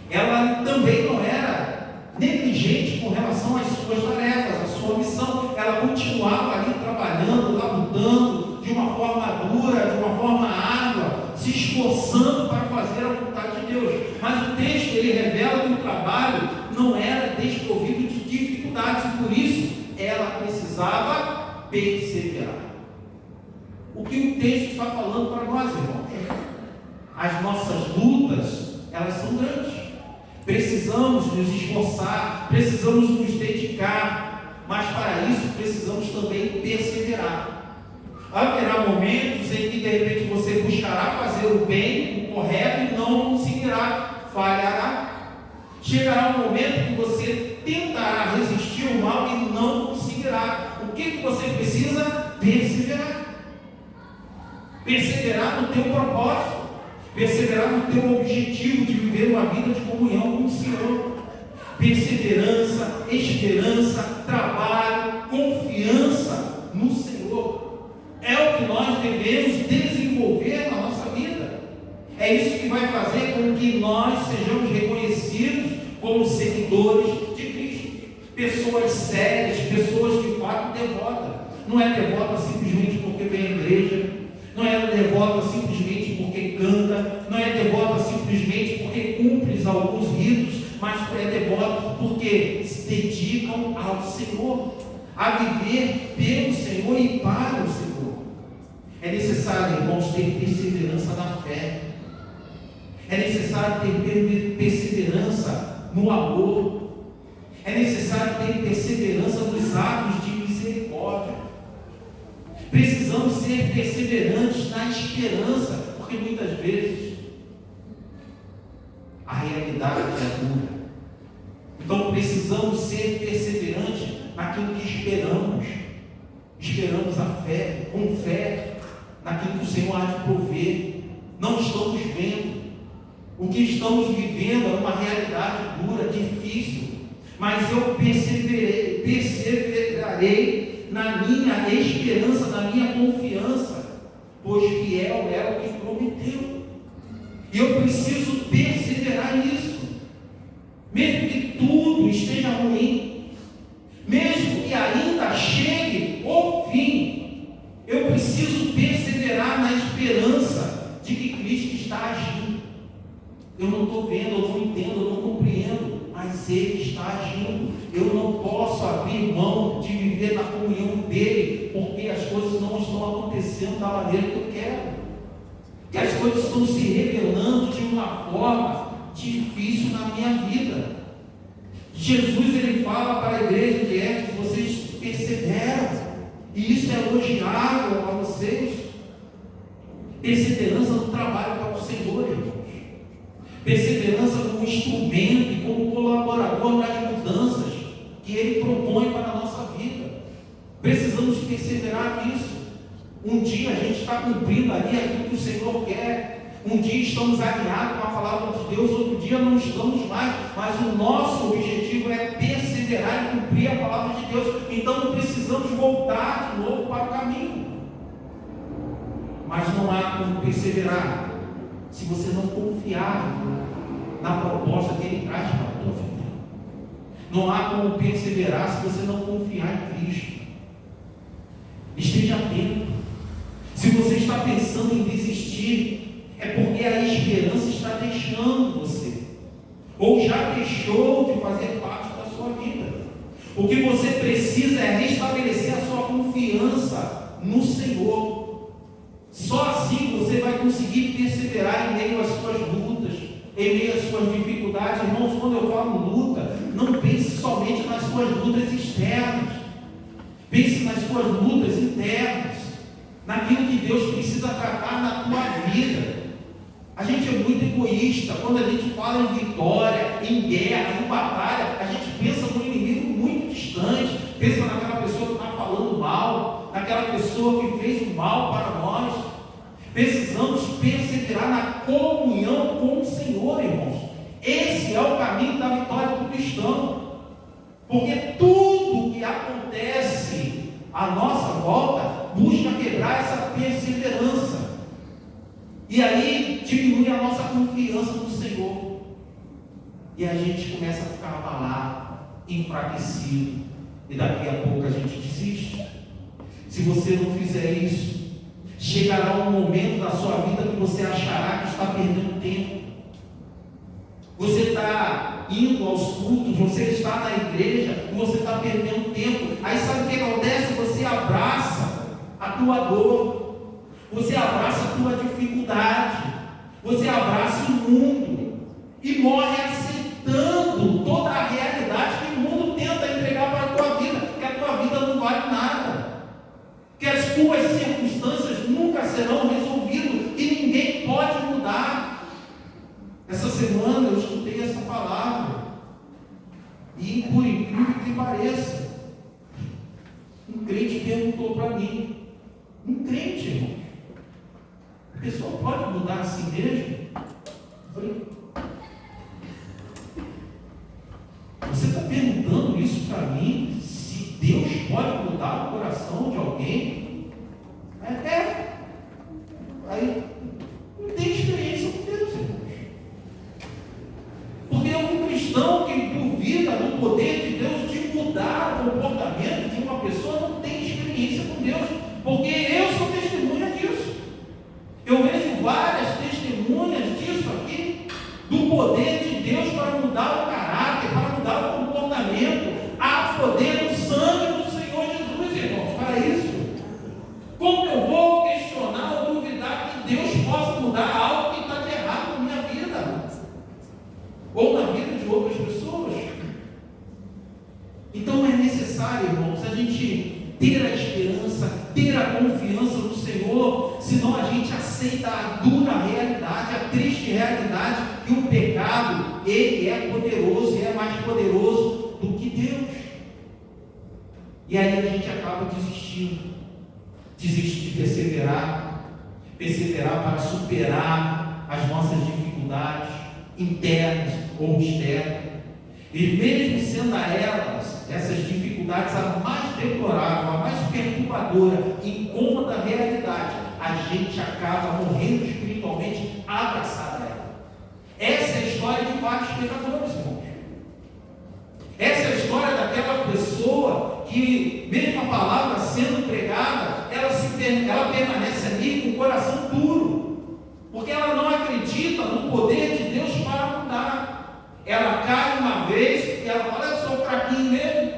ela também não era negligente com relação às suas tarefas, à sua missão. Ela continuava ali trabalhando, labutando de uma forma dura, de uma forma árdua, se esforçando para fazer a vontade de Deus. Mas o texto ele revela que o trabalho não era desprovido de dificuldades e por isso ela precisava perseverar. O que o texto está falando para nós, irmãos? As nossas lutas, elas são grandes. Precisamos nos esforçar, precisamos nos dedicar, mas para isso precisamos também perseverar. Haverá momentos em que de repente você buscará fazer o bem, o correto, e não conseguirá, falhará. Chegará um momento que você tentará resistir ao mal e não conseguirá. O que você precisa? Perseverar. Perseverar no teu propósito. Perseverar no teu objetivo de viver uma vida de comunhão com o Senhor. Perseverança, esperança, trabalho, confiança no Senhor. É o que nós devemos desenvolver na nossa vida. É isso que vai fazer com que nós sejamos reconhecidos como seguidores de Cristo. Pessoas sérias, pessoas de fato devotas. Não é devota simplesmente porque vem à igreja. Não é devota simplesmente porque canta. Não é devota simplesmente porque cumpre alguns ritos. Mas é devota porque se dedicam ao Senhor, a viver pelo Senhor e para o Senhor. É necessário, irmãos, ter perseverança na fé. É necessário ter perseverança no amor. É necessário ter perseverança nos atos de misericórdia. Precisamos ser perseverantes na esperança, porque muitas vezes a realidade é dura. Então precisamos ser perseverantes naquilo que esperamos. Esperamos a fé, com fé, naquilo que o Senhor há de prover. Não estamos vendo. O que estamos vivendo é uma realidade dura, difícil. Mas eu perseverarei na minha esperança, na minha confiança, pois fiel é o que prometeu. E eu preciso perseverar nisso. Mesmo que tudo esteja ruim, mesmo que ainda chegue o fim, eu preciso perseverar na esperança de que Cristo está agindo. Eu não estou vendo, eu não entendo, eu não compreendo, mas Ele está agindo. Eu não posso abrir mão de viver na comunhão dEle, porque as coisas não estão acontecendo da maneira que eu quero, que as coisas estão se revelando de uma forma difícil na minha vida. Jesus, ele fala para a igreja de Éfeso: vocês perseveram, e isso é elogiável a vocês. Perseverança no trabalho para o Senhor, irmãos. Perseverança como instrumento e como colaborador nas mudanças que Ele propõe para a nossa vida. Precisamos perseverar nisso. Um dia a gente está cumprindo ali aquilo que o Senhor quer. Um dia estamos alinhados com a palavra de Deus, outro dia não estamos mais. Mas o nosso objetivo é perseverar e cumprir a palavra de Deus. Então não precisamos voltar de novo para o caminho. Mas não há como perseverar se você não confiar na proposta que Ele traz para a tua vida. Não há como perseverar se você não confiar em Cristo. Esteja atento. Se você está pensando em desistir, é porque a esperança está deixando você, ou já deixou de fazer parte da sua vida. O que você precisa é restabelecer a sua confiança no Senhor. Só assim você vai conseguir perseverar em meio às suas lutas, em meio às suas dificuldades. Irmãos, quando eu falo luta, não pense somente nas suas lutas externas. Pense nas suas lutas internas, naquilo que Deus precisa tratar na tua vida. A gente é muito egoísta. Quando a gente fala em vitória, em guerra, em batalha, a gente pensa no inimigo muito distante, pensa naquela pessoa que está falando mal, naquela pessoa que fez o mal para nós. Precisamos perseverar na comunhão com o Senhor, irmãos. Esse é o caminho da vitória do cristão. Porque tudo que acontece à nossa volta busca quebrar essa perseverança. E aí diminui a nossa confiança no Senhor. E a gente começa a ficar abalado, enfraquecido. E daqui a pouco a gente desiste. Se você não fizer isso, chegará um momento da sua vida que você achará que está perdendo tempo. Você está indo aos cultos, você está na igreja e você está perdendo tempo. Aí sabe o que acontece? Você abraça a tua dor, você abraça a tua dificuldade, você abraça o mundo e morre aceitando toda a realidade que o mundo tenta entregar para a tua vida, que a tua vida não vale nada, que as tuas circunstâncias E por incrível que pareça, um crente perguntou para mim, um crente, irmão, a pessoa pode mudar assim mesmo? Eu falei, você está perguntando isso para mim? Se Deus pode mudar o coração de alguém? Aí não tem experiência com Deus, irmãos. Porque é um cristão que duvida do poder de Deus de mudar o comportamento de uma pessoa, não tem experiência com Deus. Porque eu sou testemunha disso. Eu vejo várias testemunhas disso aqui, do poder de Deus para mudar o caráter, para mudar o comportamento. Há poder no sangue do Senhor Jesus, irmãos, para isso. Como eu vou questionar ou duvidar que Deus possa mudar algo que está de errado na minha vida? Ou na vida de outras pessoas? Então é necessário, irmãos, a gente ter a esperança, ter a confiança no Senhor, senão a gente aceita a dura realidade, a triste realidade que o pecado, ele é poderoso e é mais poderoso do que Deus. E aí a gente acaba desistindo, desiste de perseverar para superar as nossas dificuldades internas ou externas. E mesmo sendo elas, essas dificuldades, a mais deplorável, a mais perturbadora, incômoda da realidade, a gente acaba morrendo espiritualmente abraçado a ela. Essa é a história de vários pecadores, irmãos. Essa é a história daquela pessoa que, mesmo a palavra sendo pregada, ela permanece ali com o coração duro, porque ela não acredita no poder de Deus para mudar. Ela cai uma vez e ela fala, eu sou fraquinho mesmo.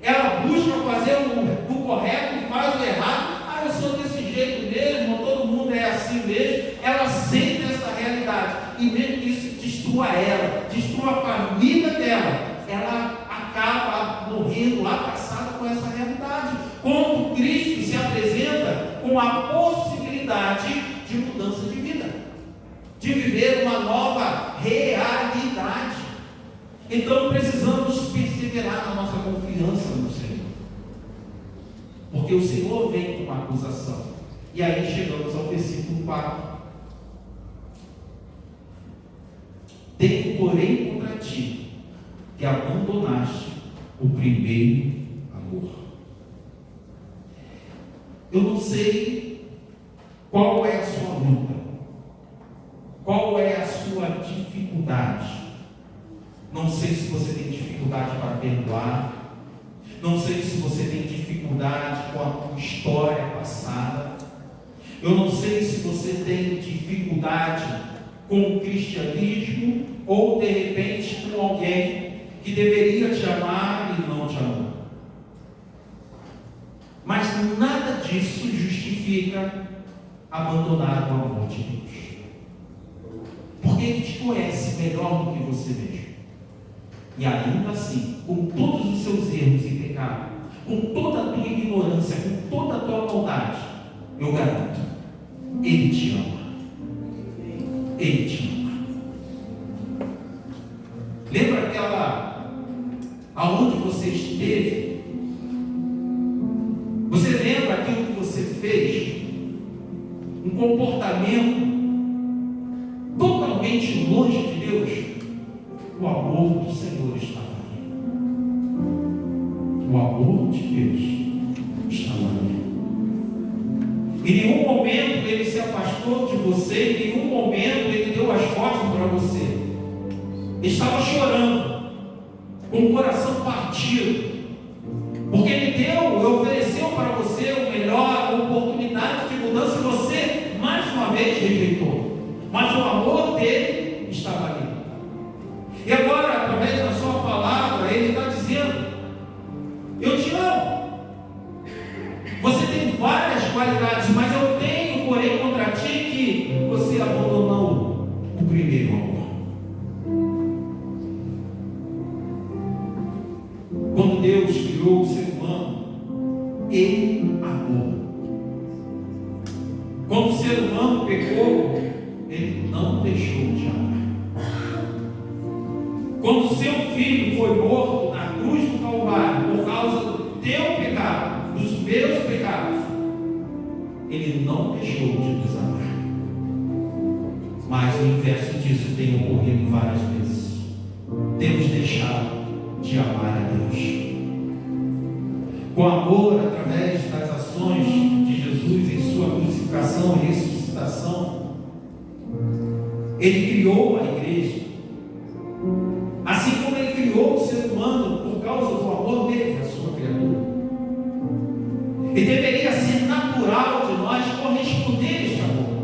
Ela busca fazer o correto e faz o errado. Eu sou desse jeito mesmo, todo mundo é assim mesmo. Ela sente essa realidade, e mesmo que isso destrua ela, destrua a família dela, ela acaba morrendo abraçada com essa realidade. Quando Cristo se apresenta com a possibilidade de mudança de vida, de viver uma nova realidade. Então precisamos perseverar na nossa confiança no Senhor, porque o Senhor vem com uma acusação. E aí chegamos ao versículo 4. Tenho, porém, contra ti que abandonaste o primeiro amor. Eu não sei qual é a sua luta, qual é a sua dificuldade. Não sei se você tem dificuldade para perdoar, não sei se você tem dificuldade com a tua história passada, eu não sei se você tem dificuldade com o cristianismo, ou de repente com alguém que deveria te amar e não te amou. Mas nada disso justifica abandonar o amor de Deus, porque Ele te conhece melhor do que você mesmo. E ainda assim, com todos os seus erros e pecados, com toda a tua ignorância, com toda a tua maldade, eu garanto, Ele te ama. Ele te ama. Lembra aonde você esteve? Você lembra aquilo que você fez? Um comportamento totalmente longe de Deus? O amor do Senhor estava ali. O amor de Deus estava ali. Em nenhum momento Ele se afastou de você, em nenhum momento Ele deu as costas para você. Estava chorando, com o coração partido, porque Ele ofereceu para você o melhor, a oportunidade de mudança, e você mais uma vez rejeitou. Mas o amor dele estava ali. E agora, através da sua palavra, Ele está dizendo, eu te amo. Você tem várias qualidades, mas eu tenho, porém, contra ti que você abandonou o primeiro amor. Quando Deus criou o ser humano, Ele amou. Quando o ser humano pecou, Ele não deixou de amar. Quando seu filho foi morto na cruz do Calvário por causa do teu pecado, dos meus pecados, ele não deixou de nos amar. Mas o inverso disso tem ocorrido várias vezes. Temos deixado de amar a Deus. Com amor, através das ações de Jesus em sua crucificação e ressuscitação, Ele criou a igreja. Assim como Ele criou o ser humano por causa do amor dele, a sua criatura. E deveria ser natural de nós corresponder a este amor.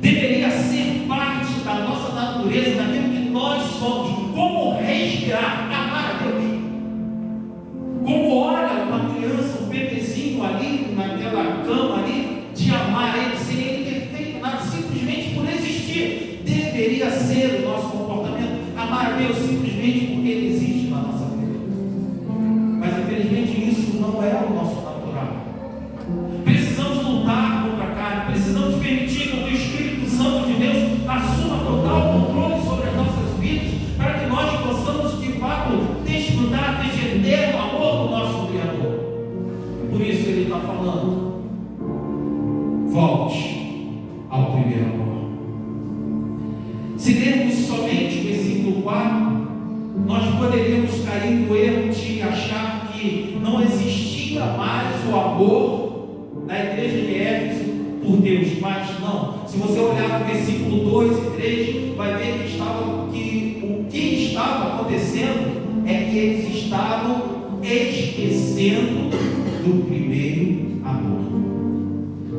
Deveria ser parte da nossa natureza, daquilo que nós somos, como respirar, amar a Deus. Como olha uma criança, um bebezinho ali, naquela cama ali, de amar ele, sem ele ter feito nada, simplesmente por existir. Deveria ser o nosso comportamento, amar a Deus simplesmente porque Ele existe na nossa vida. Mas infelizmente isso não é o nosso natural. Precisamos lutar contra a carne, precisamos permitir que o Espírito Santo de Deus assuma total controle sobre as nossas vidas, para que nós possamos de fato desfrutar deste eterno amor do nosso Criador. Por isso Ele está falando: volte ao primeiro amor. Se lermos somente o versículo 4, nós poderíamos cair no erro de achar que não existia mais o amor da igreja de Éfeso por Deus, mas não. Se você olhar no versículo 2 e 3, vai ver que o que estava acontecendo é que eles estavam esquecendo do primeiro amor.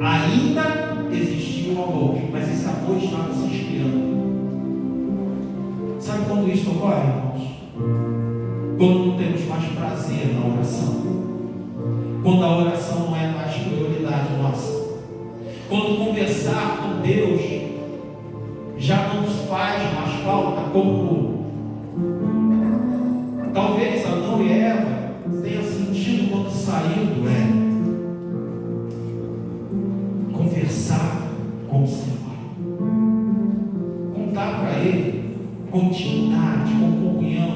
Ainda existia o amor, mas esse amor estava se esfriando. Sabe quando isso ocorre, irmãos? Quando não temos mais prazer na oração. Quando a oração não é mais prioridade nossa. Quando conversar com Deus já não nos faz mais falta, como talvez Adão e Eva tenham sentido quando saiu do Éden. Conversar com o Senhor. Contar para Ele com intimidade, com comunhão,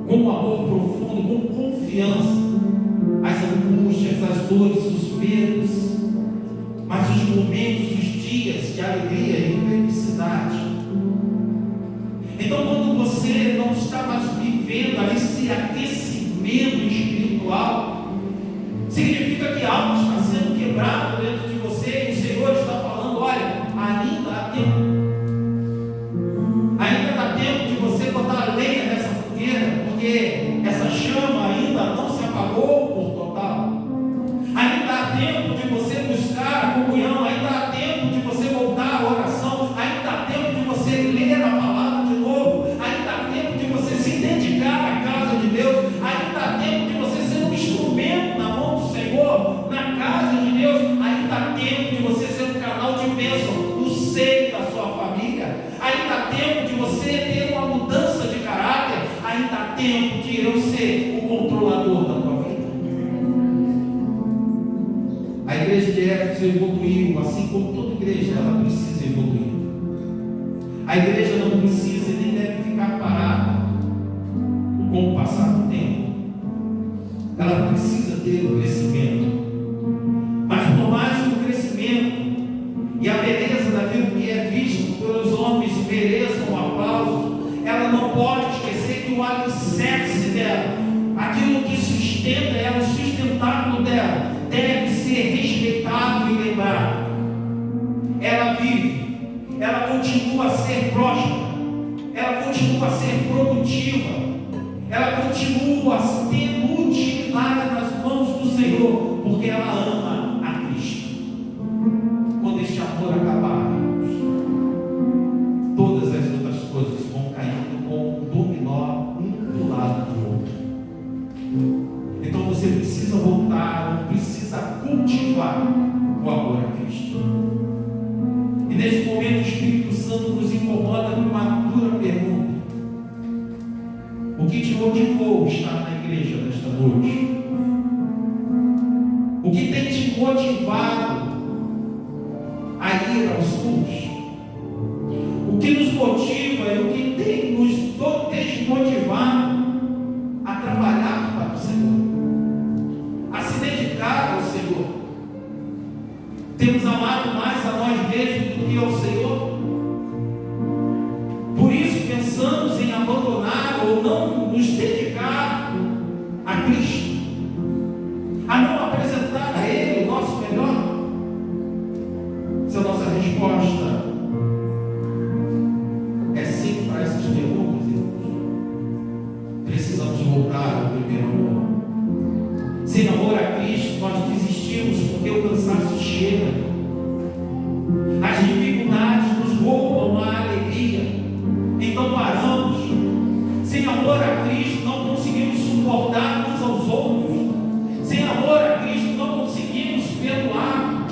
com um amor profundo, com confiança, as angústias, as dores, os medos, mas os momentos, os dias de alegria e felicidade. Então, quando você não está mais vivendo esse aquecimento espiritual, significa que algo está sendo quebrado dentro de você e o Senhor está falando: olha, ainda há tempo. Ainda dá tempo de você botar a lenha nessa fogueira, porque essa chama ainda não se apagou por total. Ainda há tempo de você buscar a comunhão, ainda há tempo de você voltar à oração, ainda há tempo de você ler a palavra de novo, ainda há tempo de você se dedicar à casa de Deus, ainda há tempo de você ser um instrumento na mão do Senhor, na casa de Deus, ainda há tempo de você ser um canal de bênção no seio da sua família. Ainda há tempo de você ter uma mudança de caráter. Ainda há tempo de eu ser o controlador da tua vida. A igreja de Éfeso evoluiu, assim como toda igreja, ela precisa evoluir. A igreja não precisa e nem deve ficar parada com o passar do tempo. Ela precisa ter o crescimento. Mas por mais que o crescimento e a beleza daquilo que é visto pelos homens mereçam aplauso, ela não pode esquecer que o alicerce dela, aquilo que sustenta ela, o sustentáculo dela, deve ser respeitado e lembrado. Ela vive, ela continua a ser próspera, ela continua a ser produtiva, ela continua a ter utilidade nas mãos do Senhor, porque ela ama a Cristo. Quando este amor acabar, todas as outras coisas vão caindo como um dominó, um do lado do outro. Então você precisa voltar, precisa cultivar o amor a Cristo. E nesse momento o Espírito Santo nos incomoda com uma dura pergunta: o que te motivou a estar na igreja nesta noite? O que tem te motivado a ir aos cultos? O que nos motiva e o que tem nos não nos dedicar a Cristo, a não apresentar a Ele o nosso melhor? Se a nossa resposta é sim para essas perguntas, irmãos, precisamos voltar ao primeiro amor. Sem amor a Cristo, nós desistimos porque o cansaço chega. As dificuldades nos roubam a alegria. Então paramos. Sem amor a Cristo, não conseguimos suportar uns aos outros. Sem amor a Cristo, não conseguimos perdoar.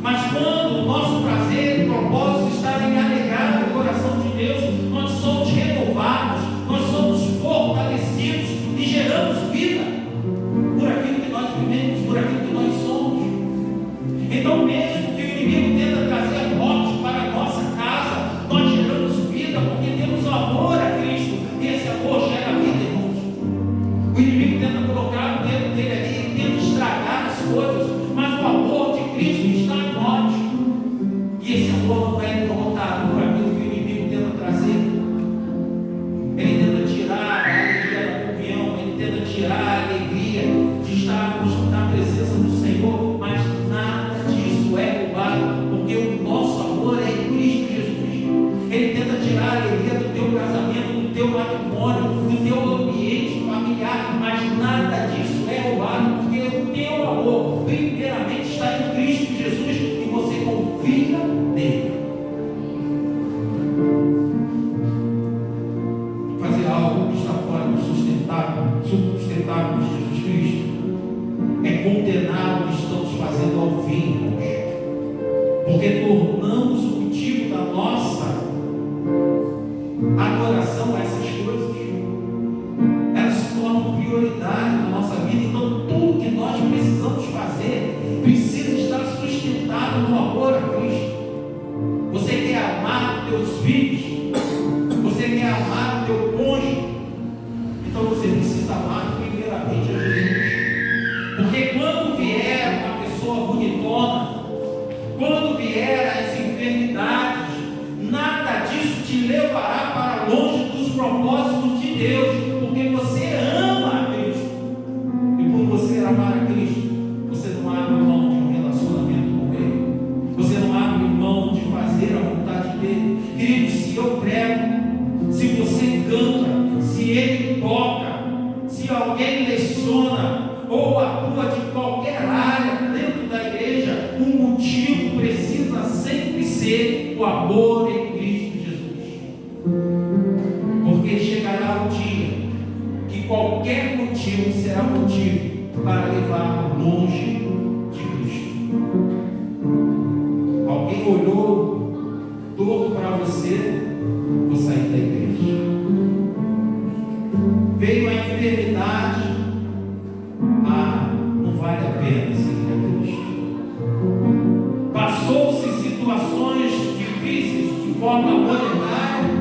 Mas quando o nosso prazer e propósito está em alegrar o coração de Deus, nós somos renovados, nós somos fortalecidos e geramos vida por aquilo que nós vivemos, por aquilo que nós somos. Então, mesmo que o inimigo tenta trazer a morte para a nossa casa, nós geramos vida porque temos o amor a Cristo, e esse amor gera vida, irmãos. O inimigo tenta colocar o dedo dele ali, tenta estragar as coisas, mas o amor de Cristo está em nós, e esse amor não é derrotado por aquilo que o inimigo tenta trazer. Ele tenta tirar a alegria da comunhão, ele tenta tirar a alegria de estarmos na presença do Senhor, mas nada disso é roubado, porque o nosso amor é em Cristo Jesus. Ele tenta tirar a alegria do teu casamento, do teu matrimônio, do teu ambiente familiar, mas nada disso é roubado, porque o teu amor primeiramente está em Cristo Jesus e você confia nele. Fazer algo que está fora do sustentável de Jesus Cristo é condenar o que estamos fazendo ao fim, irmãos, porque tornamos o motivo da nossa adoração a essas coisas. Elas se tornam prioridade na nossa vida. Então tudo que nós precisamos fazer precisa estar sustentado no amor a Cristo. Você quer amar os teus filhos? Você quer amar o teu cônjuge? Então você precisa amar primeiramente a Jesus. Porque quando vier uma pessoa bonitona, quando vier as enfermidades, nada disso te levará para longe dos propósitos de Deus, porque você ama a Cristo. E por você amar a Cristo, você não abre mão de um relacionamento com Ele. Você não abre mão de fazer a vontade dEle. Queridos, se eu prego, se você canta, se Ele toca, se alguém leciona ou atua de qualquer área dentro da igreja, o motivo precisa sempre ser o amor em Cristo Jesus. Porque chegará o dia que qualquer motivo será motivo para levar longe de Cristo. Alguém olhou torto para você, vou sair da igreja. Veio a enfermidade, não vale a pena seguir a Cristo. Passou-se situações difíceis de forma ordinária.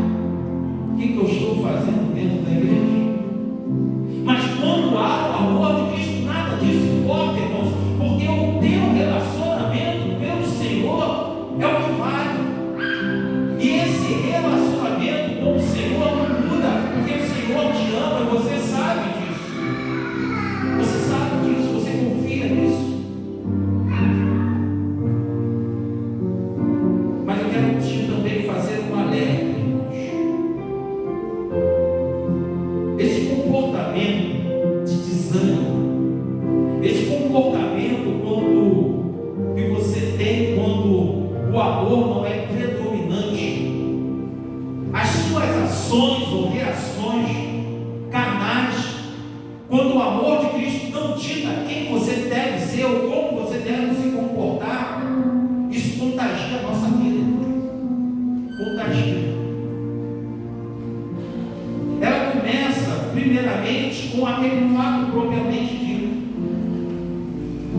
O que eu estou fazendo dentro da igreja? Mas quando há o amor de Cristo, nada disso importa, irmãos, porque o teu relacionamento pelo Senhor é o que vale. E esse relacionamento com o Senhor não muda, porque o Senhor te ama e você sabe disso. Você sabe disso, você confia nisso. Mas eu quero te também fazer um alerta, irmãos. Esse comportamento de desânimo, esse comportamento que você tem quando o amor não é predominante, as suas ações ou reações carnais, quando o amor de Cristo não dita quem você deve ser ou como você deve se comportar, isso contagia a nossa vida. Contagia. Ela começa primeiramente com aquele fato propriamente dito.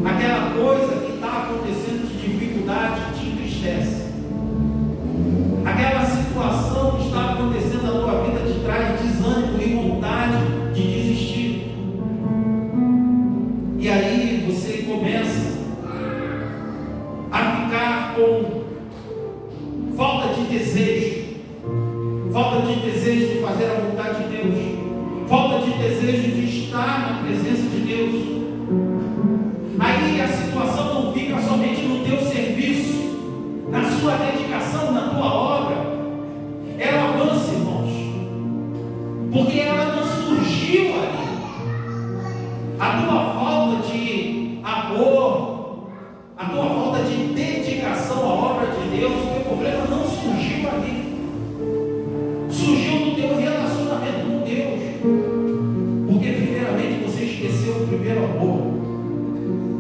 Aquela coisa que está acontecendo de dificuldade te entristece. Aquela situação que está acontecendo na tua vida te traz desânimo e vontade de desistir. E aí você começa a ficar com falta de desejo de fazer a vontade de Deus. porque ela não surgiu ali. A tua falta de amor, a tua falta de dedicação à obra de Deus, o teu problema não surgiu ali. Surgiu no teu relacionamento com Deus. Porque primeiramente você esqueceu o primeiro amor.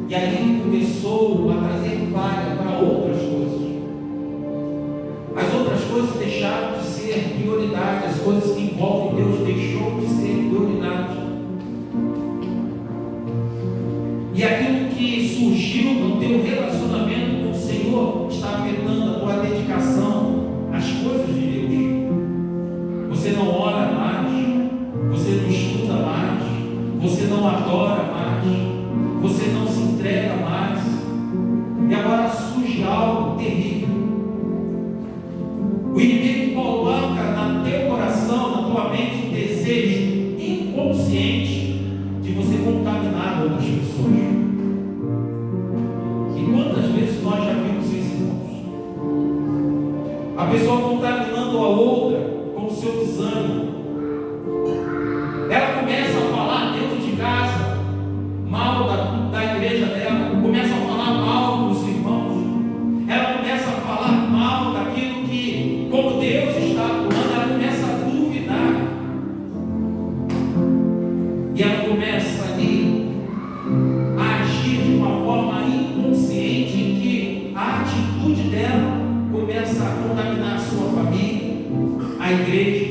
E aí começou a trazer falha para outras coisas. As outras coisas deixaram de ser prioridade. As coisas que envolvem Deus deixou de ser prioridade. E aquilo que surgiu no teu relacionamento com o Senhor está afetando a tua dedicação às coisas de Deus. Você não ora mais, você não estuda mais, você não adora mais, você não se entrega mais. E agora surge algo terrível. O inimigo coloca no teu coração, na tua mente, um desejo inconsciente de você contaminar outras pessoas. E quantas vezes nós já vimos isso, irmãos? A pessoa contaminando a outra com o seu desânimo. Ela começa a falar dentro de casa mal da igreja dela, começa a falar mal dos irmãos, ela começa a falar mal daquilo que, como Deus está atuando, ela começa a duvidar. E ela começa ali a agir de uma forma inconsciente em que a atitude dela começa a contaminar a sua família, a igreja.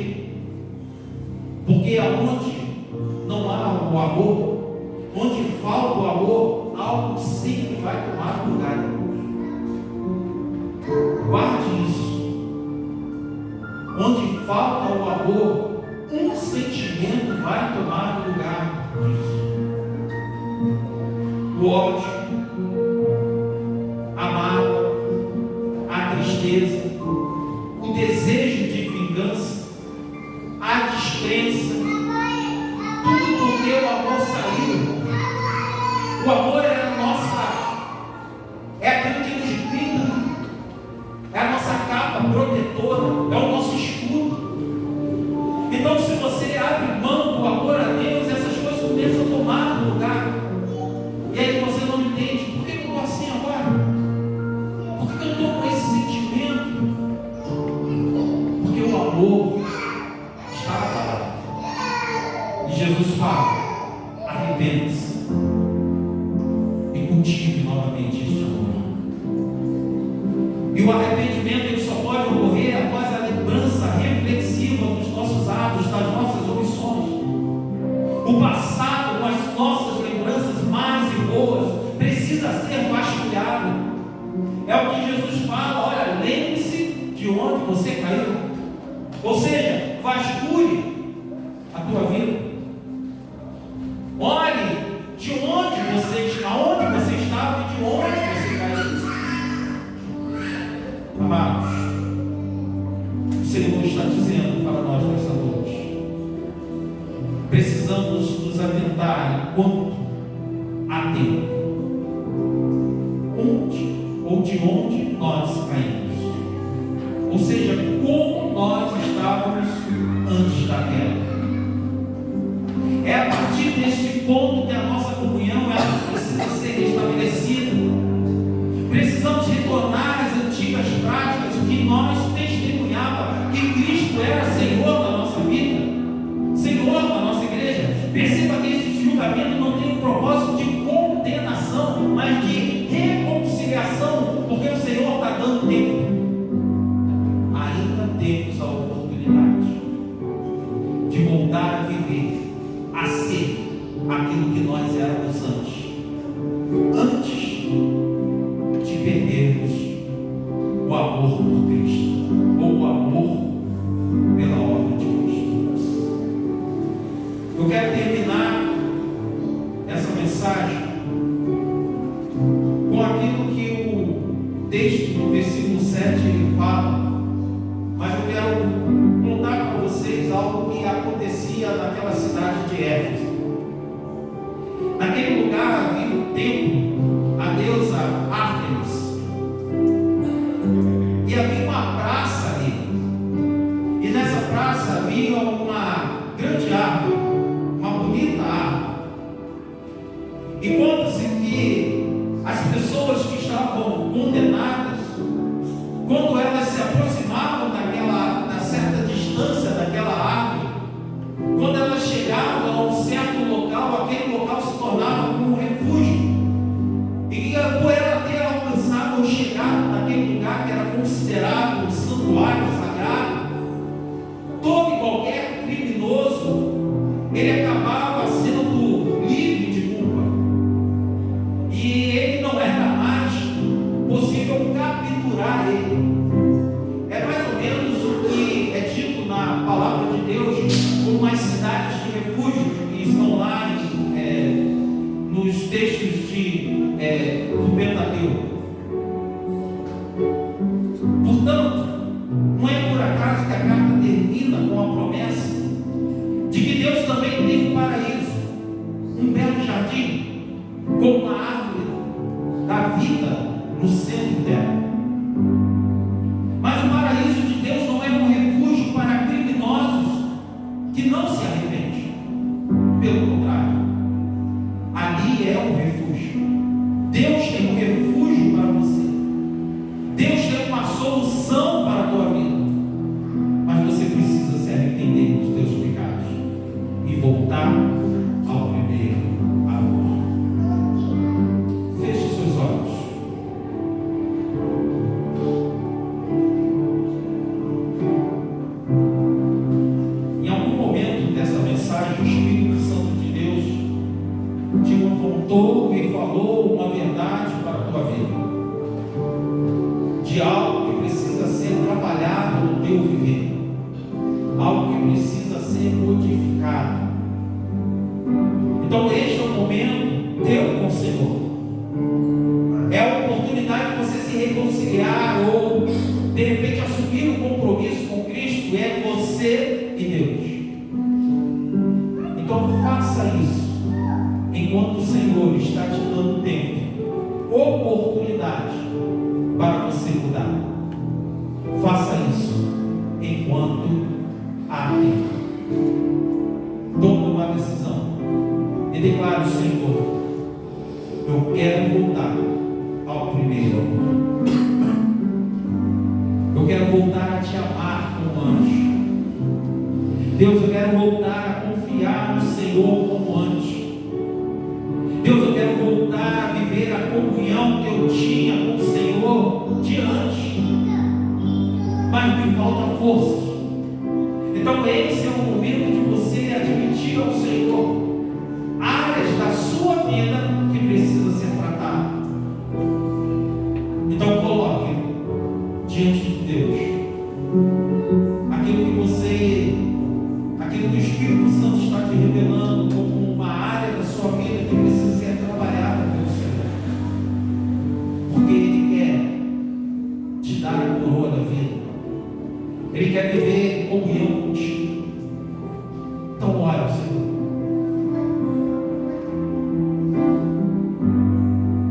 Porque aonde não há o amor, onde falta o amor, algo sempre vai tomar lugar. Guarde isso. Onde falta o amor, um sentimento vai tomar lugar disso. O ódio, a mágoa, a tristeza, o desejo de vingança, a descrença, tudo do teu amor saiu. O amor é a nossa, é aquilo que nos brinda, é a nossa capa protetora, é o nosso escudo. Então, se você abre mão do amor a Deus, essas coisas começam a tomar lugar. E aí você não entende, por que eu estou assim agora? Por que eu estou com esse sentimento? Porque o amor está apagado. E Jesus fala: arrependa-se e cultive novamente este amor. E o arrependimento ele só pode ocorrer após a lembrança reflexiva dos nossos atos, das nossas omissões. O passado, com as nossas lembranças más e boas, precisa ser vasculhado. É o que Jesus fala: olha, lembre-se de onde você caiu. Ou seja, vasculhe a tua vida. Olhe de onde você está, onde você estava e de onde você caiu. Amados, o Senhor está dizendo para nós nessa noite: precisamos nos atentar enquanto há tempo. Onde ou de onde nós caímos? Ou seja, como nós estávamos antes da queda. É a partir deste ponto que a nossa comunhão ela precisa ser restabelecida. Precisamos retornar às antigas práticas que nós testemunhava que Cristo era Senhor da nossa vida, Senhor da nossa igreja. Perceba que esse julgamento não tem um propósito de condenação, mas de reconciliação, porque o Senhor está dando tempo. Ainda temos a oportunidade de voltar a viver, a ser aquilo que nós éramos antes de perdermos o amor por Cristo, ou o amor pela obra de Cristo. Eu quero terminar essa mensagem com aquilo que o texto do versículo 7 ele fala, mas eu quero contar para vocês algo que acontecia naquela cidade de Éfeso. Naquele lugar havia um templo à deusa Ártemis, e havia uma praça ali, e nessa praça havia uma grande grande árvore, uma bonita árvore. E conta-se que as pessoas que estavam condenadas, quando elas se aproximavam da certa distância daquela árvore, quando elas chegavam a um certo local, aquele local se tornava como um refúgio. E por ela ter alcançado ou chegado naquele lugar que era considerado um santuário sagrado, todo e qualquer criminoso, ele acabava sendo livre de culpa. E ele não era mais possível capturar ele. É mais ou menos o que é dito na palavra de Deus como as cidades de refúgio que estão lá nos textos do Pentateuco. Portanto, não é por acaso que a carta termina com a promessa de que Deus também tem um paraíso, um belo jardim, com uma árvore da vida no centro dela. Mas o paraíso de Deus não é um refúgio para criminosos que não se arrependem. Pelo contrário, ali é um refúgio. Deus tem um refúgio para você. Deus tem uma solução para a tua vida. Mas você precisa se arrepender dos teus pecados e voltar ao primeiro amor. Feche os seus olhos. Em algum momento dessa mensagem, o Espírito Santo de Deus te confrontou e falou uma verdade para a tua vida, de algo que precisa ser trabalhado no teu viver, algo que precisa ser modificado. Então este é o momento teu com o Senhor. É a oportunidade de você se reconciliar ou de repente assumir um compromisso com Cristo. É você e Deus. Então faça isso enquanto o Senhor está te dando tempo, oportunidade para você mudar. Faça isso enquanto há tempo. Tome uma decisão e declare: Senhor, eu quero voltar ao primeiro amor. Eu quero voltar a te amar como antes. Deus, eu quero voltar a confiar no Senhor como antes. Deus, eu quero voltar a viver a comunhão que eu tinha com o Senhor de antes. Mas me falta força. Então esse é o momento de você admitir ao Senhor áreas da sua vida que precisam ser tratadas. Então coloque diante de Deus aquilo que o Espírito Santo está te revelando como uma área da sua vida que precisa ser trabalhada pelo Senhor. Porque Ele quer te dar a coroa da vida. Ele quer viver em comunhão contigo. Então ora ao Senhor.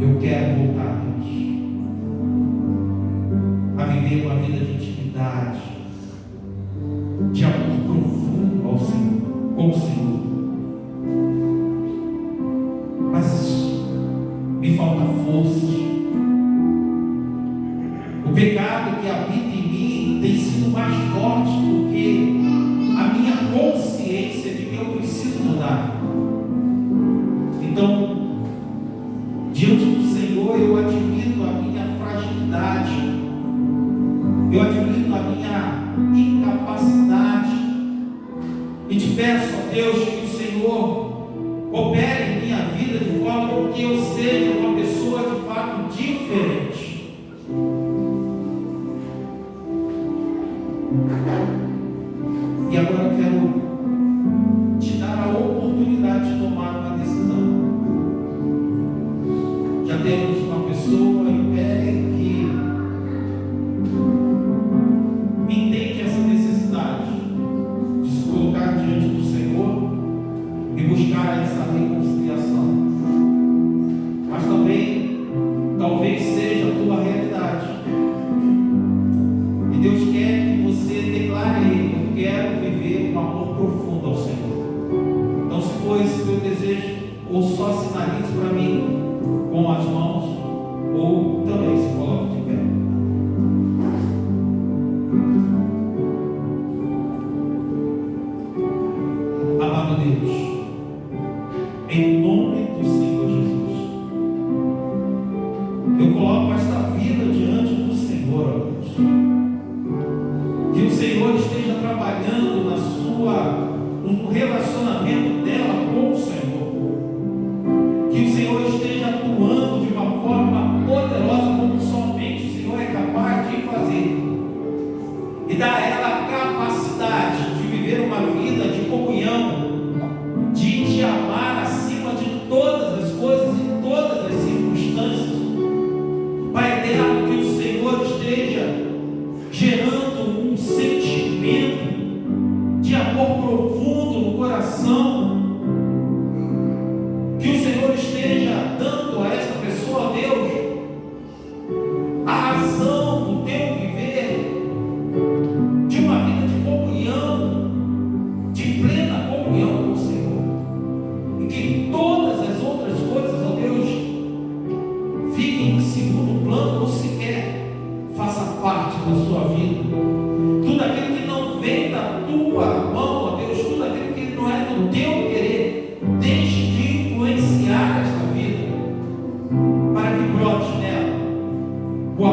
Eu quero voltar, Deus, a viver uma vida de intimidade, de amor profundo ao Senhor, com o Senhor. Mas me falta força. O pecado que habita em mim tem sido mais forte do que a minha consciência de que eu preciso mudar. Então, diante do Senhor, eu admito a minha fragilidade, eu admito a minha incapacidade, e te peço, ó Deus, que o Senhor opere em minha vida de forma que eu seja uma pessoa de fato diferente. E agora eu quero te dar a oportunidade de tomar uma decisão. Já temos uma pessoa em pé que entende essa necessidade de se colocar diante do Senhor e buscar essa reconciliação. Mas também, talvez seja a tua realidade. E Deus quer que você declare a Ele: eu quero viver um amor profundo ao Senhor. ou só sinalize para mim com as mãos, ou também se coloque de pé. Amado Deus, em nome do Senhor Jesus, eu coloco esta vida diante do Senhor, ó Deus. Que o Senhor esteja trabalhando no relacionamento dela com o Senhor. Que o Senhor esteja atuando de uma forma poderosa, como somente o Senhor é capaz de fazer. E dar a ela a capacidade de viver uma vida de comunhão, de te amar acima de todas as coisas e todas as circunstâncias. Pai eterno, que o Senhor esteja gerando um sentimento de amor profundo no coração. Que o Senhor esteja dando a esta pessoa, Deus, a razão do teu viver, de uma vida de comunhão, de plena comunhão com o Senhor. E que todas as outras coisas, ó Deus, fiquem em segundo plano ou sequer faça parte da sua vida. Tudo aquilo que não vem da tua mão, ó Deus, tudo aquilo que não é do teu querer, deixe de influenciar esta vida, para que brote nela o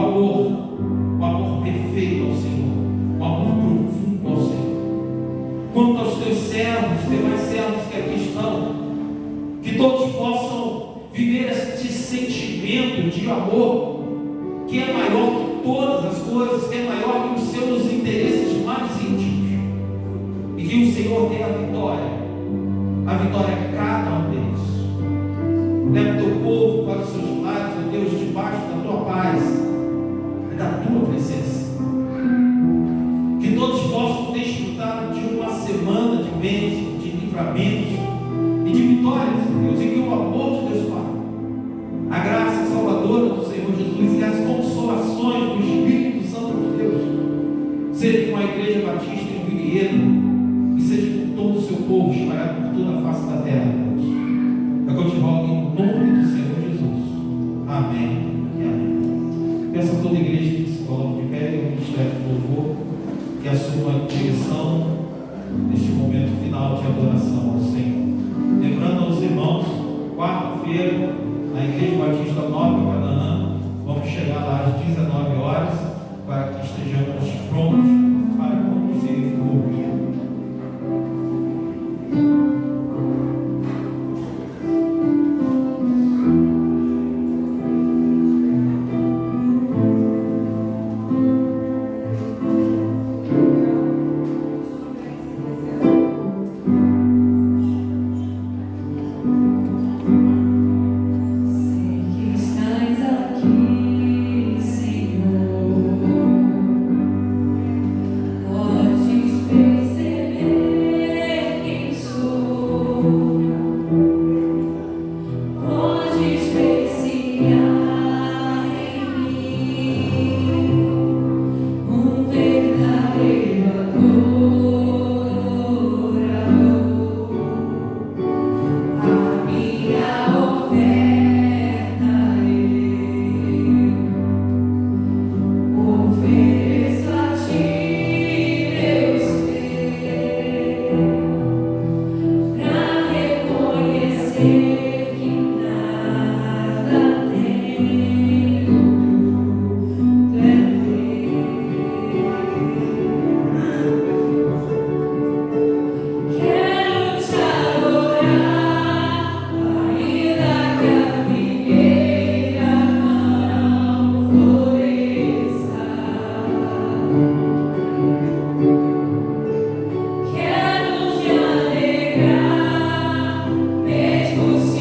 amor perfeito ao Senhor, o amor profundo ao Senhor. Quanto aos teus servos, demais servos que aqui estão, que todos possam viver este sentimento de amor, que é maior que todas as coisas, que é maior que os seus interesses mais íntimos, e que o Senhor dê a vitória a cada um deles. Leva o teu povo para os seus lares, ó Deus, debaixo da tua paz e da tua presença. Que todos possam desfrutar de uma semana de bênçãos, de livramentos e de vitórias, Deus, e que o amor de Deus Pai, a graça salvadora do Senhor Jesus e as consolações do Espírito Santo de Deus seja com a Igreja Batista em Vilheiro e seja com todo o seu povo espalhado por toda a face da terra, Deus. É o que eu te rogo em nome do Senhor Jesus. Amém e amém. Peço a toda a igreja que se coloque de pé e o ministério do louvor que assuma a direção neste momento final de adoração ao Senhor. Lembrando aos irmãos, quarta-feira, na Igreja Batista Nova Canaã, vamos chegar lá às 19 horas para que estejamos prontos para conduzir o culto. Estás aqui, Senhor. Jesus.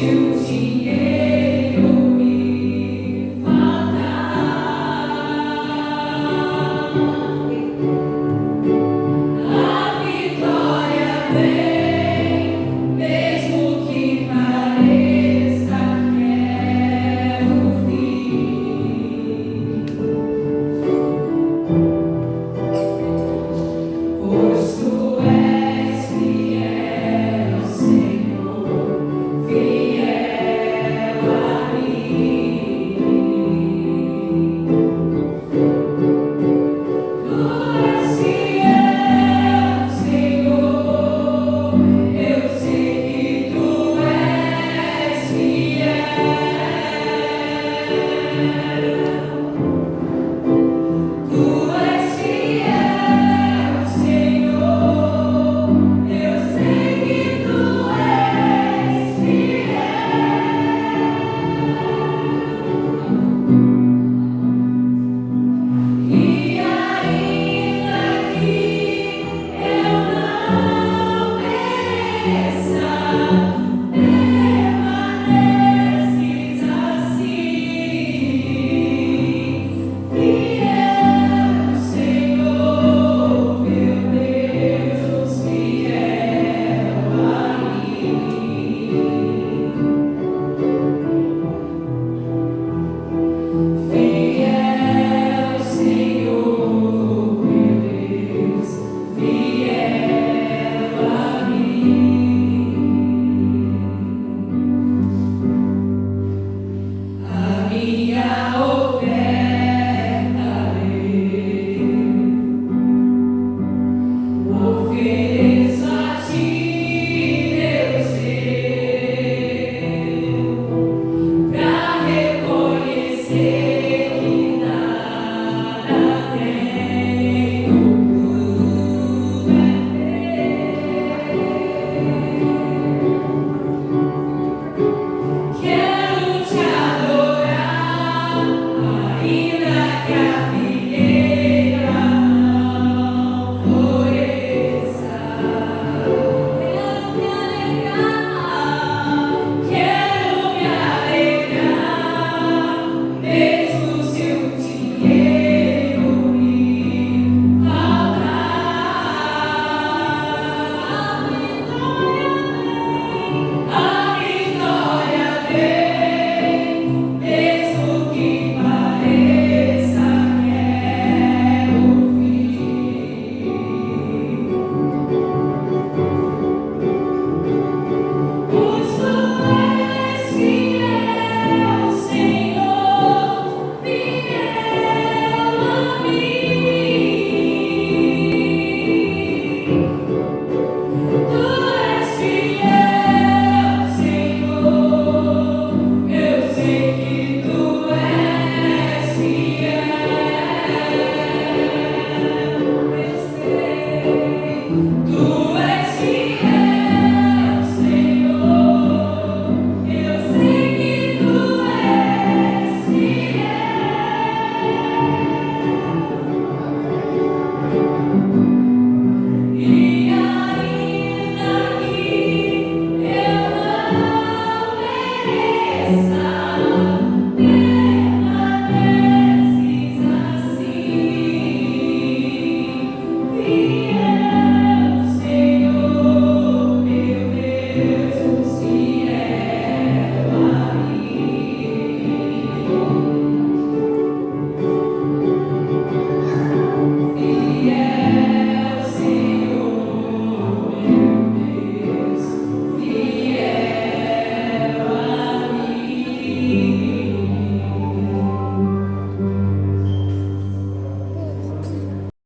promessa